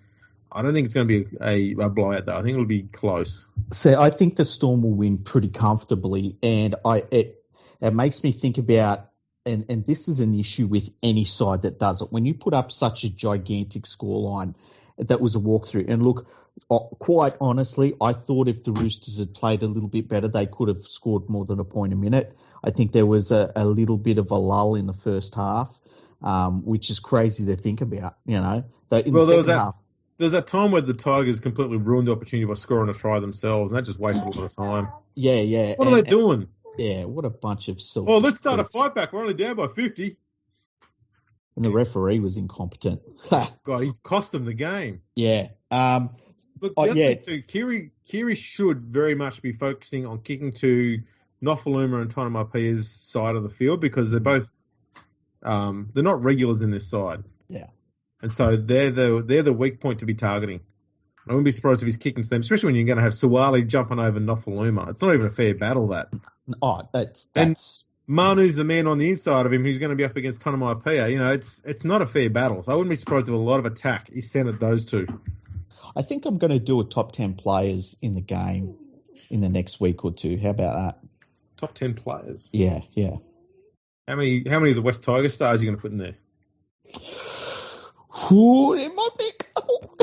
Speaker 3: I don't think it's going to be a blowout, though. I think it'll be close.
Speaker 4: So I think the Storm will win pretty comfortably, and it makes me think about, and this is an issue with any side that does it. When you put up such a gigantic scoreline, that was a walkthrough. And look, quite honestly, I thought if the Roosters had played a little bit better, they could have scored more than a point a minute. I think there was a little bit of a lull in the first half, which is crazy to think about, you know.
Speaker 3: There's that time where the Tigers completely ruined the opportunity by scoring a try themselves, and that just wasted a lot of time.
Speaker 4: Yeah.
Speaker 3: What are they doing?
Speaker 4: Yeah, what a bunch of silly.
Speaker 3: Oh, let's start a fight back. We're only down by 50.
Speaker 4: And the referee was incompetent.
Speaker 3: God, he cost them the game.
Speaker 4: Yeah.
Speaker 3: Look, Kiri should very much be focusing on kicking to Nofaluma and Tonamapia's side of the field, because they're both they're not regulars in this side.
Speaker 4: Yeah.
Speaker 3: And so they're the weak point to be targeting. I wouldn't be surprised if he's kicking to them, especially when you're going to have Suwali jumping over Nofaluma. It's not even a fair battle, that.
Speaker 4: Oh, that's...
Speaker 3: And Manu's the man on the inside of him who's going to be up against Tonamaipea. You know, it's not a fair battle. So I wouldn't be surprised if a lot of attack is sent at those two.
Speaker 4: I think I'm going to do a top 10 players in the game in the next week or two. How about that?
Speaker 3: Top 10 players?
Speaker 4: Yeah.
Speaker 3: How many of the West Tiger stars are you going to put in there?
Speaker 4: Ooh, it might be a couple.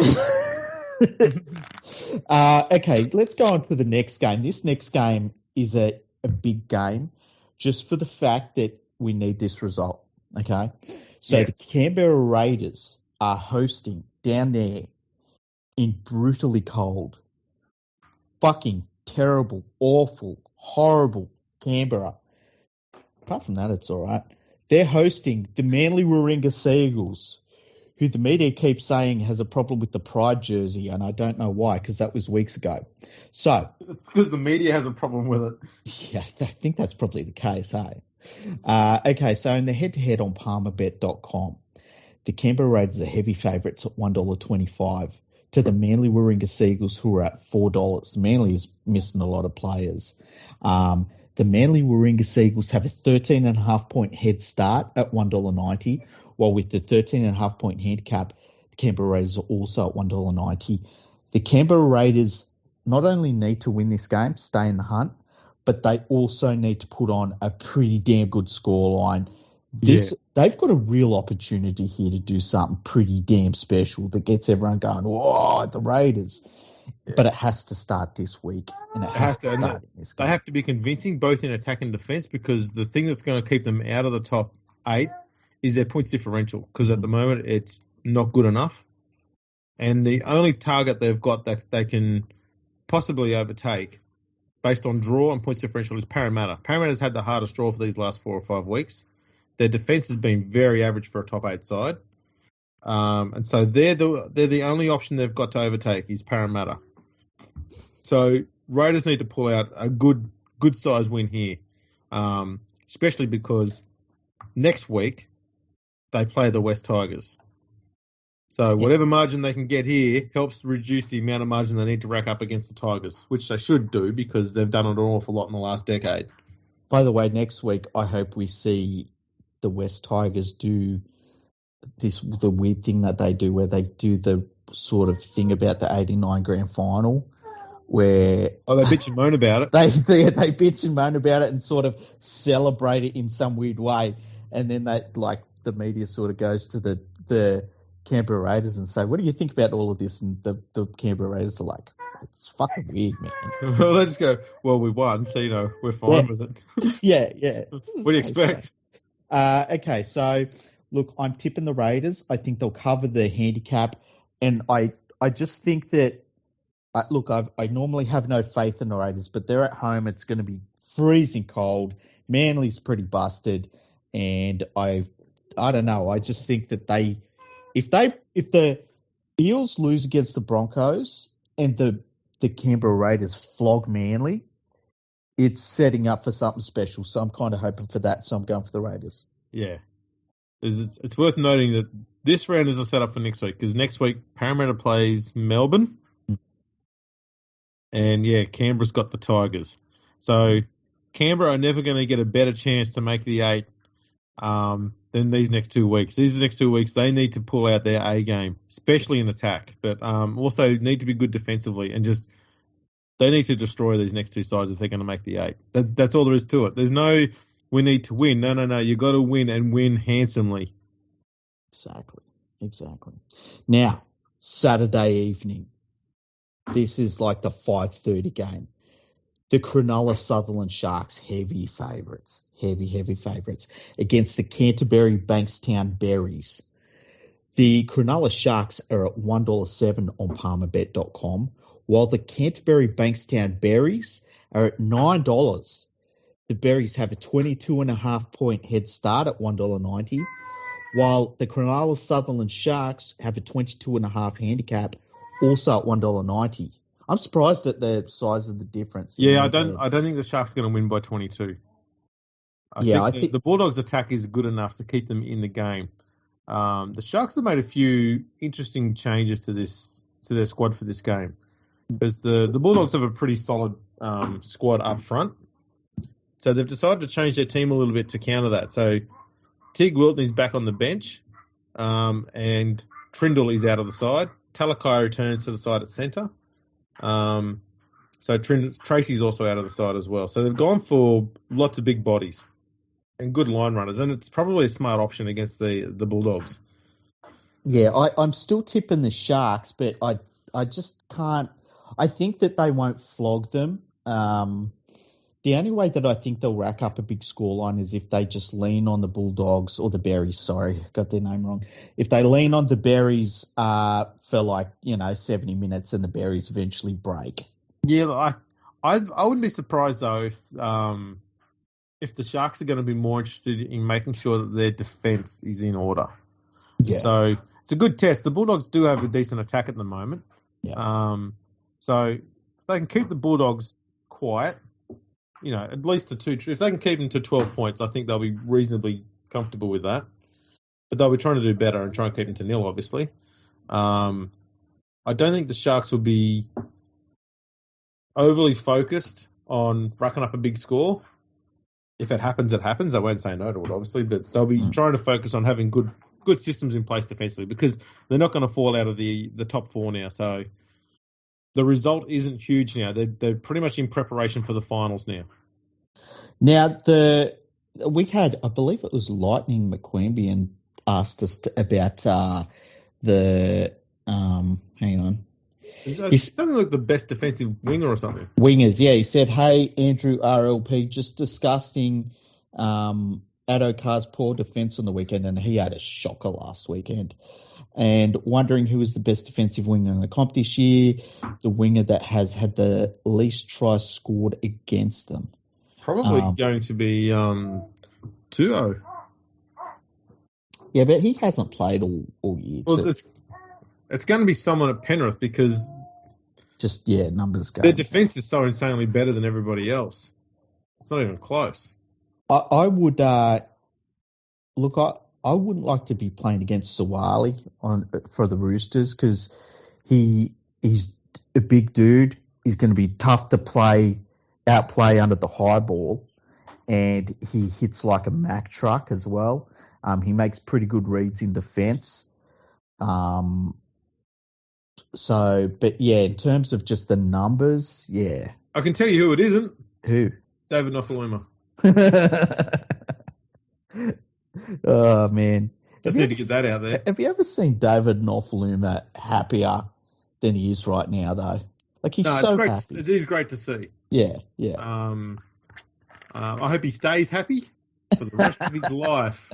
Speaker 4: Okay, let's go on to the next game. This next game is a big game, just for the fact that we need this result, okay? So yes. The Canberra Raiders are hosting down there in brutally cold, fucking terrible, awful, horrible Canberra. Apart from that, it's all right. They're hosting the Manly Warringah Seagulls, who the media keeps saying has a problem with the Pride jersey, and I don't know why, because that was weeks ago. So
Speaker 3: it's because the media has a problem with it.
Speaker 4: Yeah, I think that's probably the case, hey? Okay, so in the head-to-head on Palmerbet.com, the Canberra Raiders are heavy favourites at $1.25 to the Manly Warringah Seagulls, who are at $4. The Manly is missing a lot of players. The Manly Warringah Seagulls have a 13.5-point head start at $1.90, while with the 13.5-point handicap, the Canberra Raiders are also at $1.90. The Canberra Raiders not only need to win this game, stay in the hunt, but they also need to put on a pretty damn good scoreline. They've got a real opportunity here to do something pretty damn special that gets everyone going, whoa, the Raiders. Yeah. But it has to start this week, and it has to start in this game.
Speaker 3: They have to be convincing both in attack and defence, because the thing that's going to keep them out of the top 8 is their points differential, because at the moment it's not good enough. And the only target they've got that they can possibly overtake based on draw and points differential is Parramatta. Parramatta's had the hardest draw for these last 4 or 5 weeks. Their defence has been very average for a top 8 side. And so they're the only option they've got to overtake is Parramatta. So Raiders need to pull out a good size win here, especially because next week they play the West Tigers. So whatever margin they can get here helps reduce the amount of margin they need to rack up against the Tigers, which they should do because they've done it an awful lot in the last decade.
Speaker 4: By the way, next week I hope we see the West Tigers do the weird thing that they do, where they do the sort of thing about the 89 grand final, where
Speaker 3: they bitch and moan about it.
Speaker 4: They bitch and moan about it and sort of celebrate it in some weird way, and then they, like, the media sort of goes to the Canberra Raiders and say, what do you think about all of this? And the Canberra Raiders are like, it's fucking weird, man.
Speaker 3: Well, let's go. Well, we won, so, we're fine with it.
Speaker 4: Yeah.
Speaker 3: What do you expect?
Speaker 4: Okay, so, look, I'm tipping the Raiders. I think they'll cover the handicap. And I just think that, I normally have no faith in the Raiders, but they're at home. It's going to be freezing cold. Manly's pretty busted. And I don't know. I just think that if the Eels lose against the Broncos and the Canberra Raiders flog Manly, it's setting up for something special. So I'm kind of hoping for that. So I'm going for the Raiders.
Speaker 3: Yeah. It's worth noting that this round is a setup for next week, because next week Parramatta plays Melbourne. And, Canberra's got the Tigers. So Canberra are never going to get a better chance to make the 8 than these next 2 weeks. These next 2 weeks, they need to pull out their A game, especially in attack, but also need to be good defensively, and just they need to destroy these next 2 sides if they're going to make the 8. That's all there is to it. There's no we need to win. No. You got to win and win handsomely.
Speaker 4: Exactly. Now, Saturday evening. This is like the 5:30 game. The Cronulla Sutherland Sharks, heavy favourites against the Canterbury Bankstown Berries. The Cronulla Sharks are at $1.07 on Palmerbet.com, while the Canterbury Bankstown Berries are at $9. The Berries have a 22.5 point head start at $1.90, while the Cronulla Sutherland Sharks have a 22.5 handicap, also at $1.90. I'm surprised at the size of the difference.
Speaker 3: Yeah, I don't think the Sharks are going to win by 22. I think the Bulldogs' attack is good enough to keep them in the game. The Sharks have made a few interesting changes to their squad for this game, because the Bulldogs have a pretty solid squad up front. So they've decided to change their team a little bit to counter that. So Tig Wilton is back on the bench, and Trindle is out of the side. Talakai returns to the side at centre. So Tracy's also out of the side as well. So they've gone for lots of big bodies and good line runners, and it's probably a smart option against the Bulldogs.
Speaker 4: Yeah, I'm still tipping the Sharks, but I just can't. I think that they won't flog them. The only way that I think they'll rack up a big scoreline is if they just lean on the Bulldogs, or the Berries, sorry, got their name wrong. If they lean on the Berries for 70 minutes and the Berries eventually break.
Speaker 3: Yeah, I wouldn't be surprised though if the Sharks are going to be more interested in making sure that their defence is in order.
Speaker 4: Yeah.
Speaker 3: So it's a good test. The Bulldogs do have a decent attack at the moment.
Speaker 4: Yeah.
Speaker 3: So if they can keep the Bulldogs quiet, at least to 2. If they can keep them to 12 points, I think they'll be reasonably comfortable with that. But they'll be trying to do better and try and keep them to 0, obviously. I don't think the Sharks will be overly focused on racking up a big score. If it happens, it happens. I won't say no to it, obviously, but they'll be trying to focus on having good systems in place defensively, because they're not going to fall out of the top 4 now. So the result isn't huge now. They're pretty much in preparation for the finals now.
Speaker 4: Now, we had, I believe it was Lightning McQuambian asked us about hang on.
Speaker 3: He's something like the best defensive winger or something.
Speaker 4: Wingers, yeah. He said, hey, Andrew RLP, just discussing Addo-Carr's poor defence on the weekend, and he had a shocker last weekend. And wondering who was the best defensive winger in the comp this year, the winger that has had the least tries scored against them.
Speaker 3: Probably going to be Tuo.
Speaker 4: Yeah, but he hasn't played all year.
Speaker 3: Well, it's going to be someone at Penrith, because
Speaker 4: numbers go.
Speaker 3: Their defence is so insanely better than everybody else. It's not even close.
Speaker 4: I would look. I wouldn't like to be playing against Sawali for the Roosters, because he's a big dude. He's going to be tough to outplay under the high ball, and he hits like a Mack truck as well. He makes pretty good reads in defence. But in terms of just the numbers, yeah.
Speaker 3: I can tell you who it isn't.
Speaker 4: Who?
Speaker 3: David Nofaluma.
Speaker 4: Oh, man.
Speaker 3: Just need to get that out there.
Speaker 4: Have you ever seen David Norfoluma happier than he is right now, though? Like, he's so happy.
Speaker 3: It is great to see.
Speaker 4: Yeah.
Speaker 3: I hope he stays happy for the rest of his life.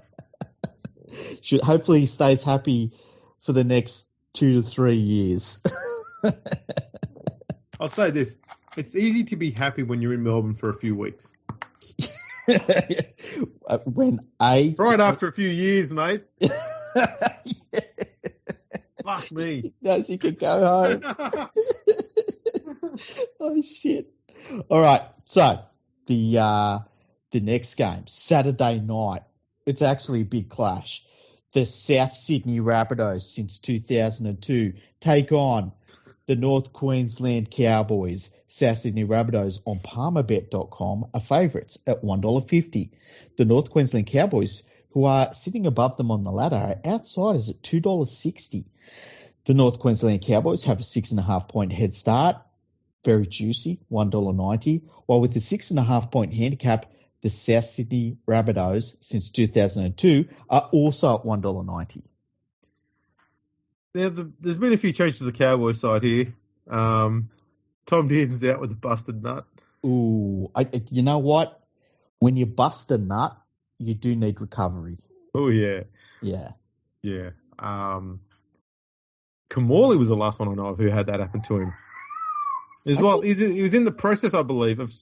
Speaker 4: Hopefully he stays happy for the next 2 to 3 years.
Speaker 3: I'll say this. It's easy to be happy when you're in Melbourne for a few weeks.
Speaker 4: Right
Speaker 3: after a few years, mate. Fuck me.
Speaker 4: He knows he can go home. Oh, shit. All right. So, the next game, Saturday night. It's actually a big clash. The South Sydney Rabbitohs, since 2002, take on the North Queensland Cowboys. South Sydney Rabbitohs on Palmerbet.com are favourites at $1.50. The North Queensland Cowboys, who are sitting above them on the ladder, are outsiders at $2.60. The North Queensland Cowboys have a 6.5-point head start. Very juicy, $1.90. While with the 6.5-point handicap, the South Sydney Rabbitohs, since 2002, are also at $1.90.
Speaker 3: There's been a few changes to the Cowboys side here. Tom Dearden's out with a busted nut.
Speaker 4: Ooh, you know what? When you bust a nut, you do need recovery.
Speaker 3: Oh, yeah.
Speaker 4: Yeah.
Speaker 3: Yeah. Kamali was the last one I know of who had that happen to him. He was in the process, I believe, of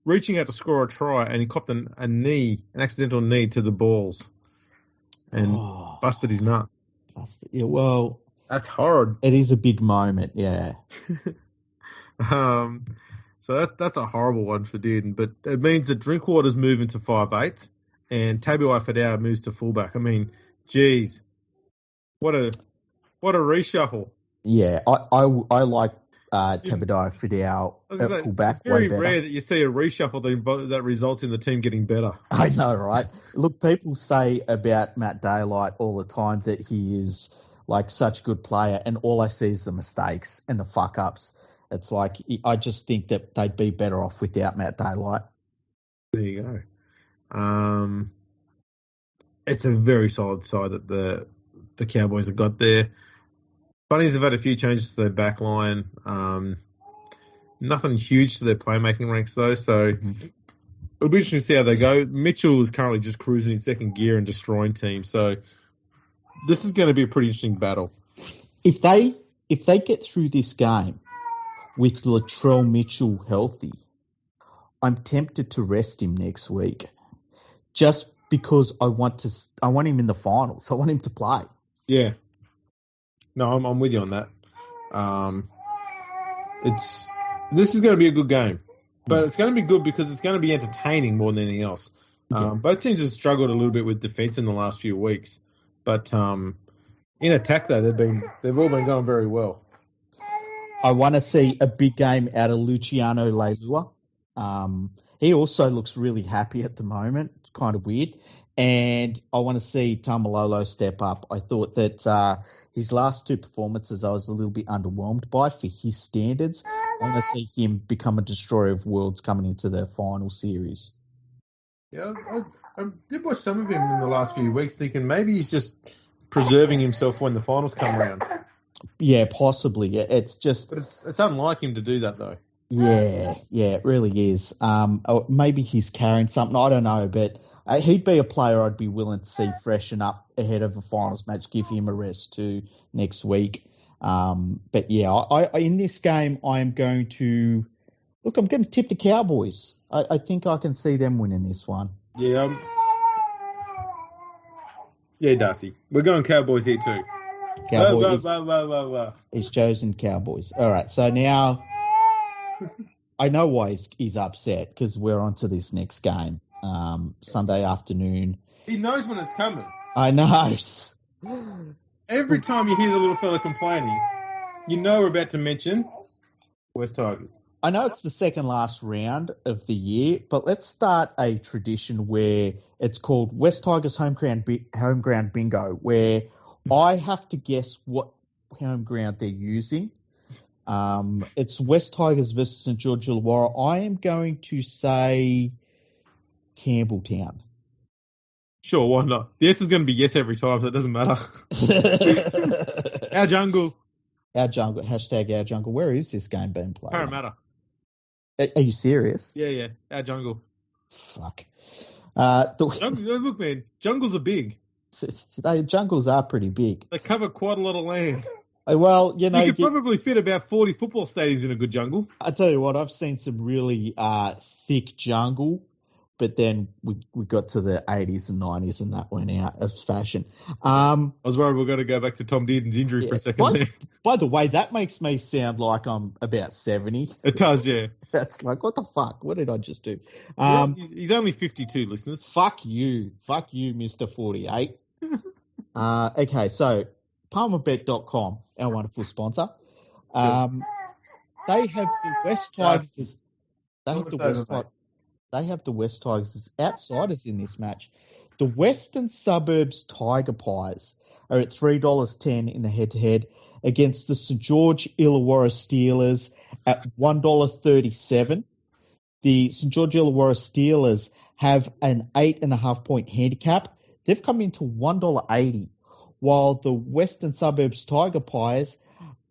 Speaker 3: reaching out to score a try, and he copped an accidental knee to the balls and busted his nut.
Speaker 4: Yeah, well,
Speaker 3: that's horrid.
Speaker 4: It is a big moment, yeah.
Speaker 3: So that's a horrible one for Dearden, but it means that Drinkwater's moving to 5'8", and Tabuai Fidau moves to fullback. I mean, geez, what a reshuffle.
Speaker 4: Yeah, I like Tabuai Fidau at fullback.
Speaker 3: It's very rare that you see a reshuffle that results in the team getting better.
Speaker 4: I know, right? Look, people say about Matt Daylight all the time that he is like such a good player, and all I see is the mistakes and the fuck-ups. It's like, I just think that they'd be better off without Matt Daylight.
Speaker 3: There you go. It's a very solid side that the Cowboys have got there. Bunnies have had a few changes to their back line. Nothing huge to their playmaking ranks, though, so it'll be interesting to see how they go. Mitchell is currently just cruising in second gear and destroying teams, so this is going to be a pretty interesting battle.
Speaker 4: If they get through this game with Latrell Mitchell healthy, I'm tempted to rest him next week, just because I want him in the finals. I want him to play.
Speaker 3: Yeah. No, I'm with you on that. This is going to be a good game, but it's going to be good because it's going to be entertaining more than anything else. Both teams have struggled a little bit with defense in the last few weeks, but in attack though they've all been going very well.
Speaker 4: I want to see a big game out of Luciano Leilua. He also looks really happy at the moment. It's kind of weird. And I want to see Tamalolo step up. I thought that his last two performances I was a little bit underwhelmed by for his standards. I want to see him become a destroyer of worlds coming into the final series.
Speaker 3: Yeah, I did watch some of him in the last few weeks thinking maybe he's just preserving himself when the finals come around.
Speaker 4: Yeah, possibly. Yeah, it's just...
Speaker 3: But it's unlike him to do that, though.
Speaker 4: Yeah, it really is. Or maybe he's carrying something. I don't know, but he'd be a player I'd be willing to see freshen up ahead of a finals match, give him a rest too next week. But yeah, I in this game, I'm going to tip the Cowboys. I think I can see them winning this one.
Speaker 3: Yeah. Yeah, Darcy. We're going Cowboys here too.
Speaker 4: Cowboys. He's chosen Cowboys. All right, so now I know why he's upset, because we're on to this next game, Sunday afternoon.
Speaker 3: He knows when it's coming.
Speaker 4: I know.
Speaker 3: Every time you hear the little fella complaining, you know we're about to mention West Tigers.
Speaker 4: I know it's the second last round of the year, but let's start a tradition where it's called West Tigers Home Ground Bingo, where I have to guess what home ground they're using. It's West Tigers versus St George Illawarra. I am going to say Campbelltown.
Speaker 3: Sure, why not? The S is going to be yes every time, so it doesn't matter. Our jungle.
Speaker 4: Our jungle. Hashtag our jungle. Where is this game being played?
Speaker 3: Parramatta.
Speaker 4: Are you serious?
Speaker 3: Yeah. Our jungle.
Speaker 4: Fuck.
Speaker 3: Look, man, jungles are big.
Speaker 4: Jungles are pretty big.
Speaker 3: They cover quite a lot of land.
Speaker 4: Well, you
Speaker 3: could probably fit about 40 football stadiums in a good jungle.
Speaker 4: I tell you what, I've seen some really thick jungle, but then we got to the 80s and 90s and that went out of fashion.
Speaker 3: I was worried we were going to go back to Tom Dearden's injury for a second.
Speaker 4: By the way, that makes me sound like I'm about 70.
Speaker 3: It does, yeah.
Speaker 4: That's like, what the fuck? What did I just do?
Speaker 3: He's only 52, listeners.
Speaker 4: Fuck you, Mr. 48. Okay, so Palmerbet.com, our wonderful sponsor. They have the West Tigers. They have the West Tigers as outsiders in this match. The Western Suburbs Tiger Pies are at $3.10 in the head-to-head against the St George Illawarra Steelers at $1.37. The St George Illawarra Steelers have an 8.5-point handicap. They've come into $1.80, while the Western Suburbs Tiger Pies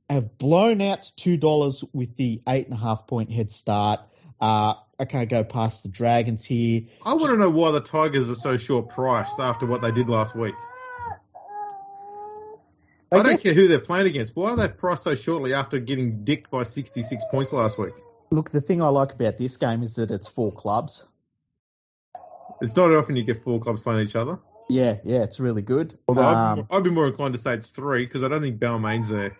Speaker 4: have blown out to $2 with the 8.5-point head start. I can't go past the Dragons here.
Speaker 3: I want to know why the Tigers are so short priced after what they did last week. I don't care who they're playing against. Why are they priced so shortly after getting dicked by 66 points last week?
Speaker 4: Look, the thing I like about this game is that it's 4 clubs.
Speaker 3: It's not often you get 4 clubs playing each other.
Speaker 4: Yeah, it's really good.
Speaker 3: Although I'd be more inclined to say it's 3 because I don't think Balmain's there.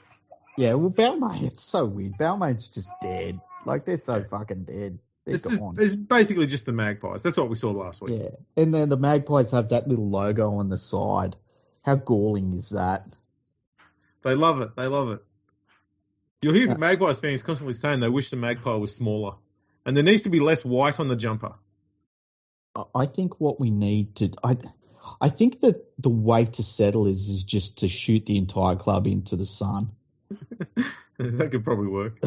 Speaker 4: Yeah, well, Balmain, it's so weird. Balmain's just dead. Like, they're so fucking dead.
Speaker 3: It's basically just the Magpies. That's what we saw last week.
Speaker 4: Yeah, and then the Magpies have that little logo on the side. How galling is that?
Speaker 3: They love it. You'll hear the Magpies fans constantly saying they wish the Magpie was smaller. And there needs to be less white on the jumper.
Speaker 4: I think what we need to... I think that the way to settle is just to shoot the entire club into the sun.
Speaker 3: That could probably work.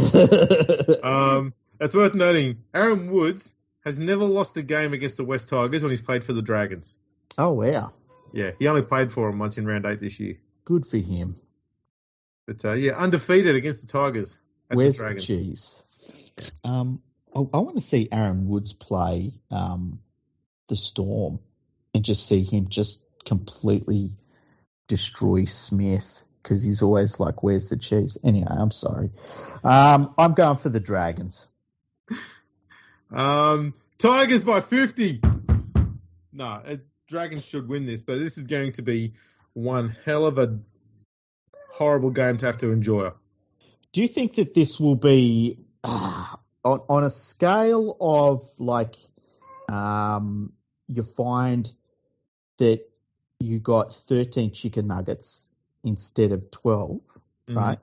Speaker 3: It's worth noting, Aaron Woods has never lost a game against the West Tigers when he's played for the Dragons.
Speaker 4: Oh, wow.
Speaker 3: Yeah, he only played for them once in round 8 this year.
Speaker 4: Good for him.
Speaker 3: But, undefeated against the Tigers.
Speaker 4: Where's the cheese? I want to see Aaron Woods play the Storm and just see him just completely destroy Smith because he's always like, where's the cheese? Anyway, I'm sorry. I'm going for the Dragons.
Speaker 3: Tigers by 50. No, Dragons should win this, but this is going to be one hell of a horrible game to have to enjoy.
Speaker 4: Do you think that this will be on a scale of like you find that you got 13 chicken nuggets instead of 12, right?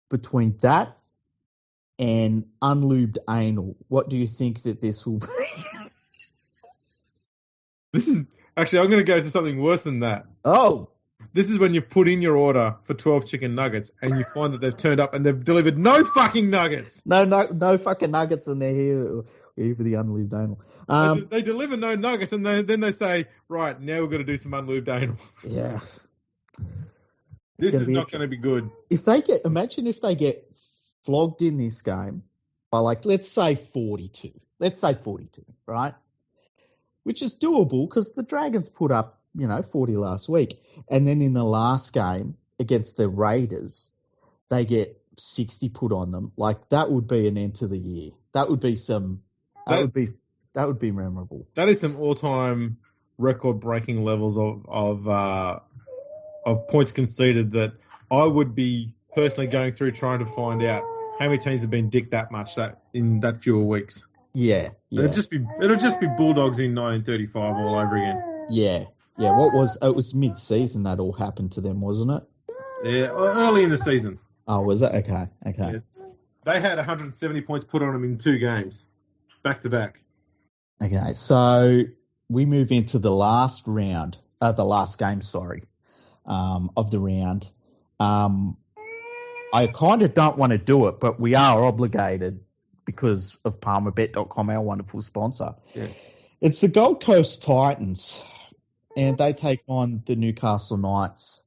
Speaker 4: Between that and unlubed anal, what do you think that this will be?
Speaker 3: This is actually, I'm going to go to something worse than that.
Speaker 4: Oh.
Speaker 3: This is when you put in your order for 12 chicken nuggets and you find that they've turned up and they've delivered no fucking nuggets.
Speaker 4: No fucking nuggets, and they're here for the unlubed anal.
Speaker 3: They deliver no nuggets and then they say, right, now we've got to do some unlubed anal.
Speaker 4: Yeah.
Speaker 3: This is not going to be good.
Speaker 4: Imagine if they get flogged in this game by let's say 42. Let's say 42, right? Which is doable because the Dragons put up 40 last week. And then in the last game against the Raiders, they get 60 put on them. Like, that would be an end to the year. That would be that would be memorable. That
Speaker 3: is some all-time record-breaking levels of points conceded that I would be personally going through trying to find out how many teams have been dicked that much in that few weeks.
Speaker 4: Yeah.
Speaker 3: It'll just be Bulldogs in 1935 all over again.
Speaker 4: Yeah. Yeah, it was mid-season that all happened to them, wasn't it?
Speaker 3: Yeah, early in the season.
Speaker 4: Oh, was it? Okay.
Speaker 3: Yeah. They had 170 points put on them in 2 games, back-to-back.
Speaker 4: Okay, so we move into the last game, of the round. I kind of don't want to do it, but we are obligated because of Palmerbet.com, our wonderful sponsor.
Speaker 3: Yeah.
Speaker 4: It's the Gold Coast Titans and they take on the Newcastle Knights.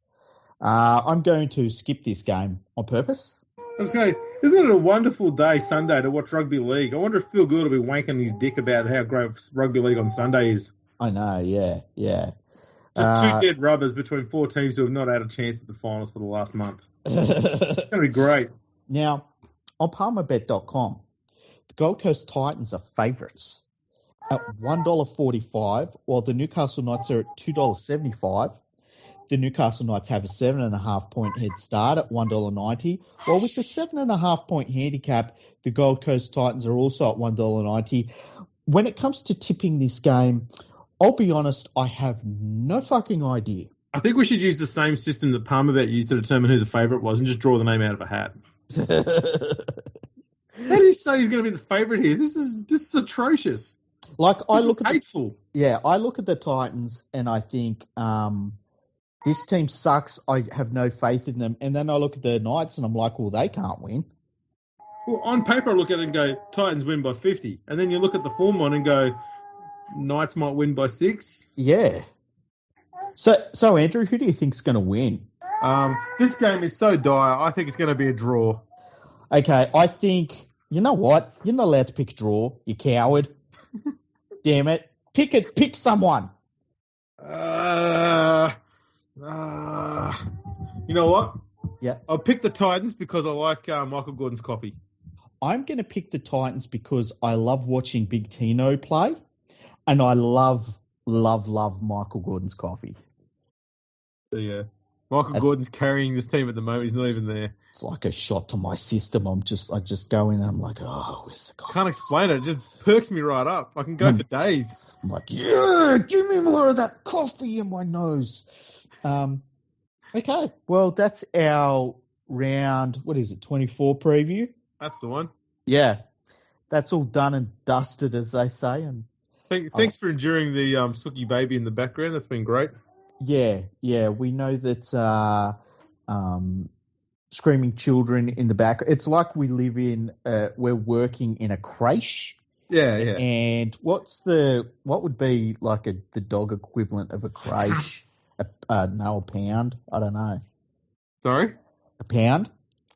Speaker 4: I'm going to skip this game on purpose.
Speaker 3: Let's go. Isn't it a wonderful day, Sunday, to watch rugby league? I wonder if Phil Gould will be wanking his dick about how great rugby league on Sunday is.
Speaker 4: I know, yeah.
Speaker 3: Just two dead rubbers between four teams who have not had a chance at the finals for the last month. It's going to be great.
Speaker 4: Now, on Palmerbet.com, the Gold Coast Titans are favourites at $1.45, while the Newcastle Knights are at $2.75. The Newcastle Knights have a 7.5 point head start at $1.90, while with the 7.5 point handicap, the Gold Coast Titans are also at $1.90. When it comes to tipping this game, I'll be honest, I have no fucking idea.
Speaker 3: I think we should use the same system that Palmerbet used to determine who the favourite was and just draw the name out of a hat. How do you say he's going to be the favourite here? This is atrocious.
Speaker 4: I look at the Titans and I think this team sucks. I have no faith in them. And then I look at the Knights and I'm like, well, they can't win.
Speaker 3: Well, on paper, I look at it and go, Titans win by 50. And then you look at the form line and go, Knights might win by 6.
Speaker 4: Yeah. So Andrew, who do you think's going to win?
Speaker 3: This game is so dire. I think it's going to be a draw.
Speaker 4: Okay, I think, you know what? You're not allowed to pick a draw, you coward. Damn it. Pick someone.
Speaker 3: You know what?
Speaker 4: Yeah.
Speaker 3: I'll pick the Titans because I like Michael Gordon's coffee.
Speaker 4: I'm going to pick the Titans because I love watching Big Tino play, and I love Michael Gordon's coffee.
Speaker 3: So, yeah. Michael Gordon's carrying this team at the moment. He's not even there.
Speaker 4: It's like a shot to my system. I just go in and I'm like, oh, where's the coffee?
Speaker 3: Can't explain it. It just perks me right up. I can go for days.
Speaker 4: I'm like, yeah, give me more of that coffee in my nose. Okay, well, that's our round, 24 preview?
Speaker 3: That's the one.
Speaker 4: Yeah, that's all done and dusted, as they say. And
Speaker 3: Thanks for enduring the Sookie baby in the background. That's been great.
Speaker 4: Yeah, we know that screaming children in the back. It's like we live in, we're working in a creche.
Speaker 3: Yeah.
Speaker 4: And what would be like the dog equivalent of a creche? A pound? I don't know.
Speaker 3: Sorry?
Speaker 4: A pound?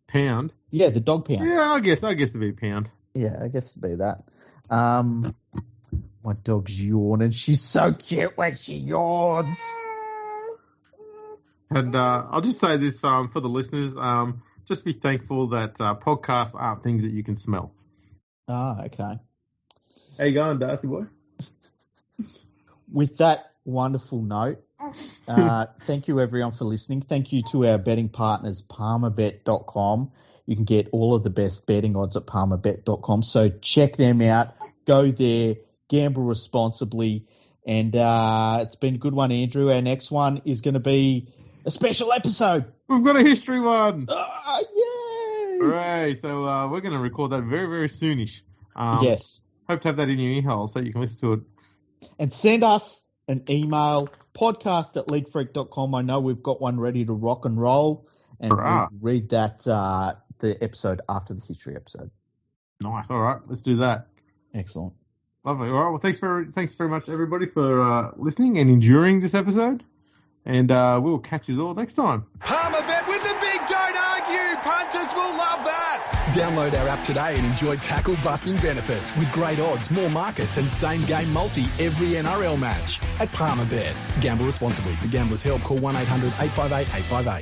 Speaker 3: Pound?
Speaker 4: Yeah, the dog pound.
Speaker 3: Yeah, I guess it'd be a pound.
Speaker 4: Yeah, I guess it'd be that. My dog's yawning. She's so cute when she yawns.
Speaker 3: And I'll just say this for the listeners, just be thankful that podcasts aren't things that you can smell.
Speaker 4: Ah, okay.
Speaker 3: How you going, Darcy boy?
Speaker 4: With that wonderful note, thank you everyone for listening. Thank you to our betting partners, Palmerbet.com. You can get all of the best betting odds at Palmerbet.com. So check them out. Go there, gamble responsibly. And it's been a good one, Andrew. Our next one is going to be a special episode.
Speaker 3: We've got a history one.
Speaker 4: Yay!
Speaker 3: Hooray. So we're going to record that very, very soonish.
Speaker 4: Yes.
Speaker 3: Hope to have that in your ear hole so you can listen to it.
Speaker 4: And send us an email, podcast@leaguefreak.com. I know we've got one ready to rock and roll. And we'll read that, the episode after the history episode.
Speaker 3: Nice. All right. Let's do that.
Speaker 4: Excellent.
Speaker 3: Lovely. All right. Well, thanks very much, everybody, for listening and enduring this episode. And we'll catch you all next time.
Speaker 2: Palmerbet with the big don't argue. Punters will love that. Download our app today and enjoy tackle-busting benefits with great odds, more markets and same-game multi every NRL match at Palmerbet. Gamble responsibly. For Gamblers' Help, call 1-800-858-858.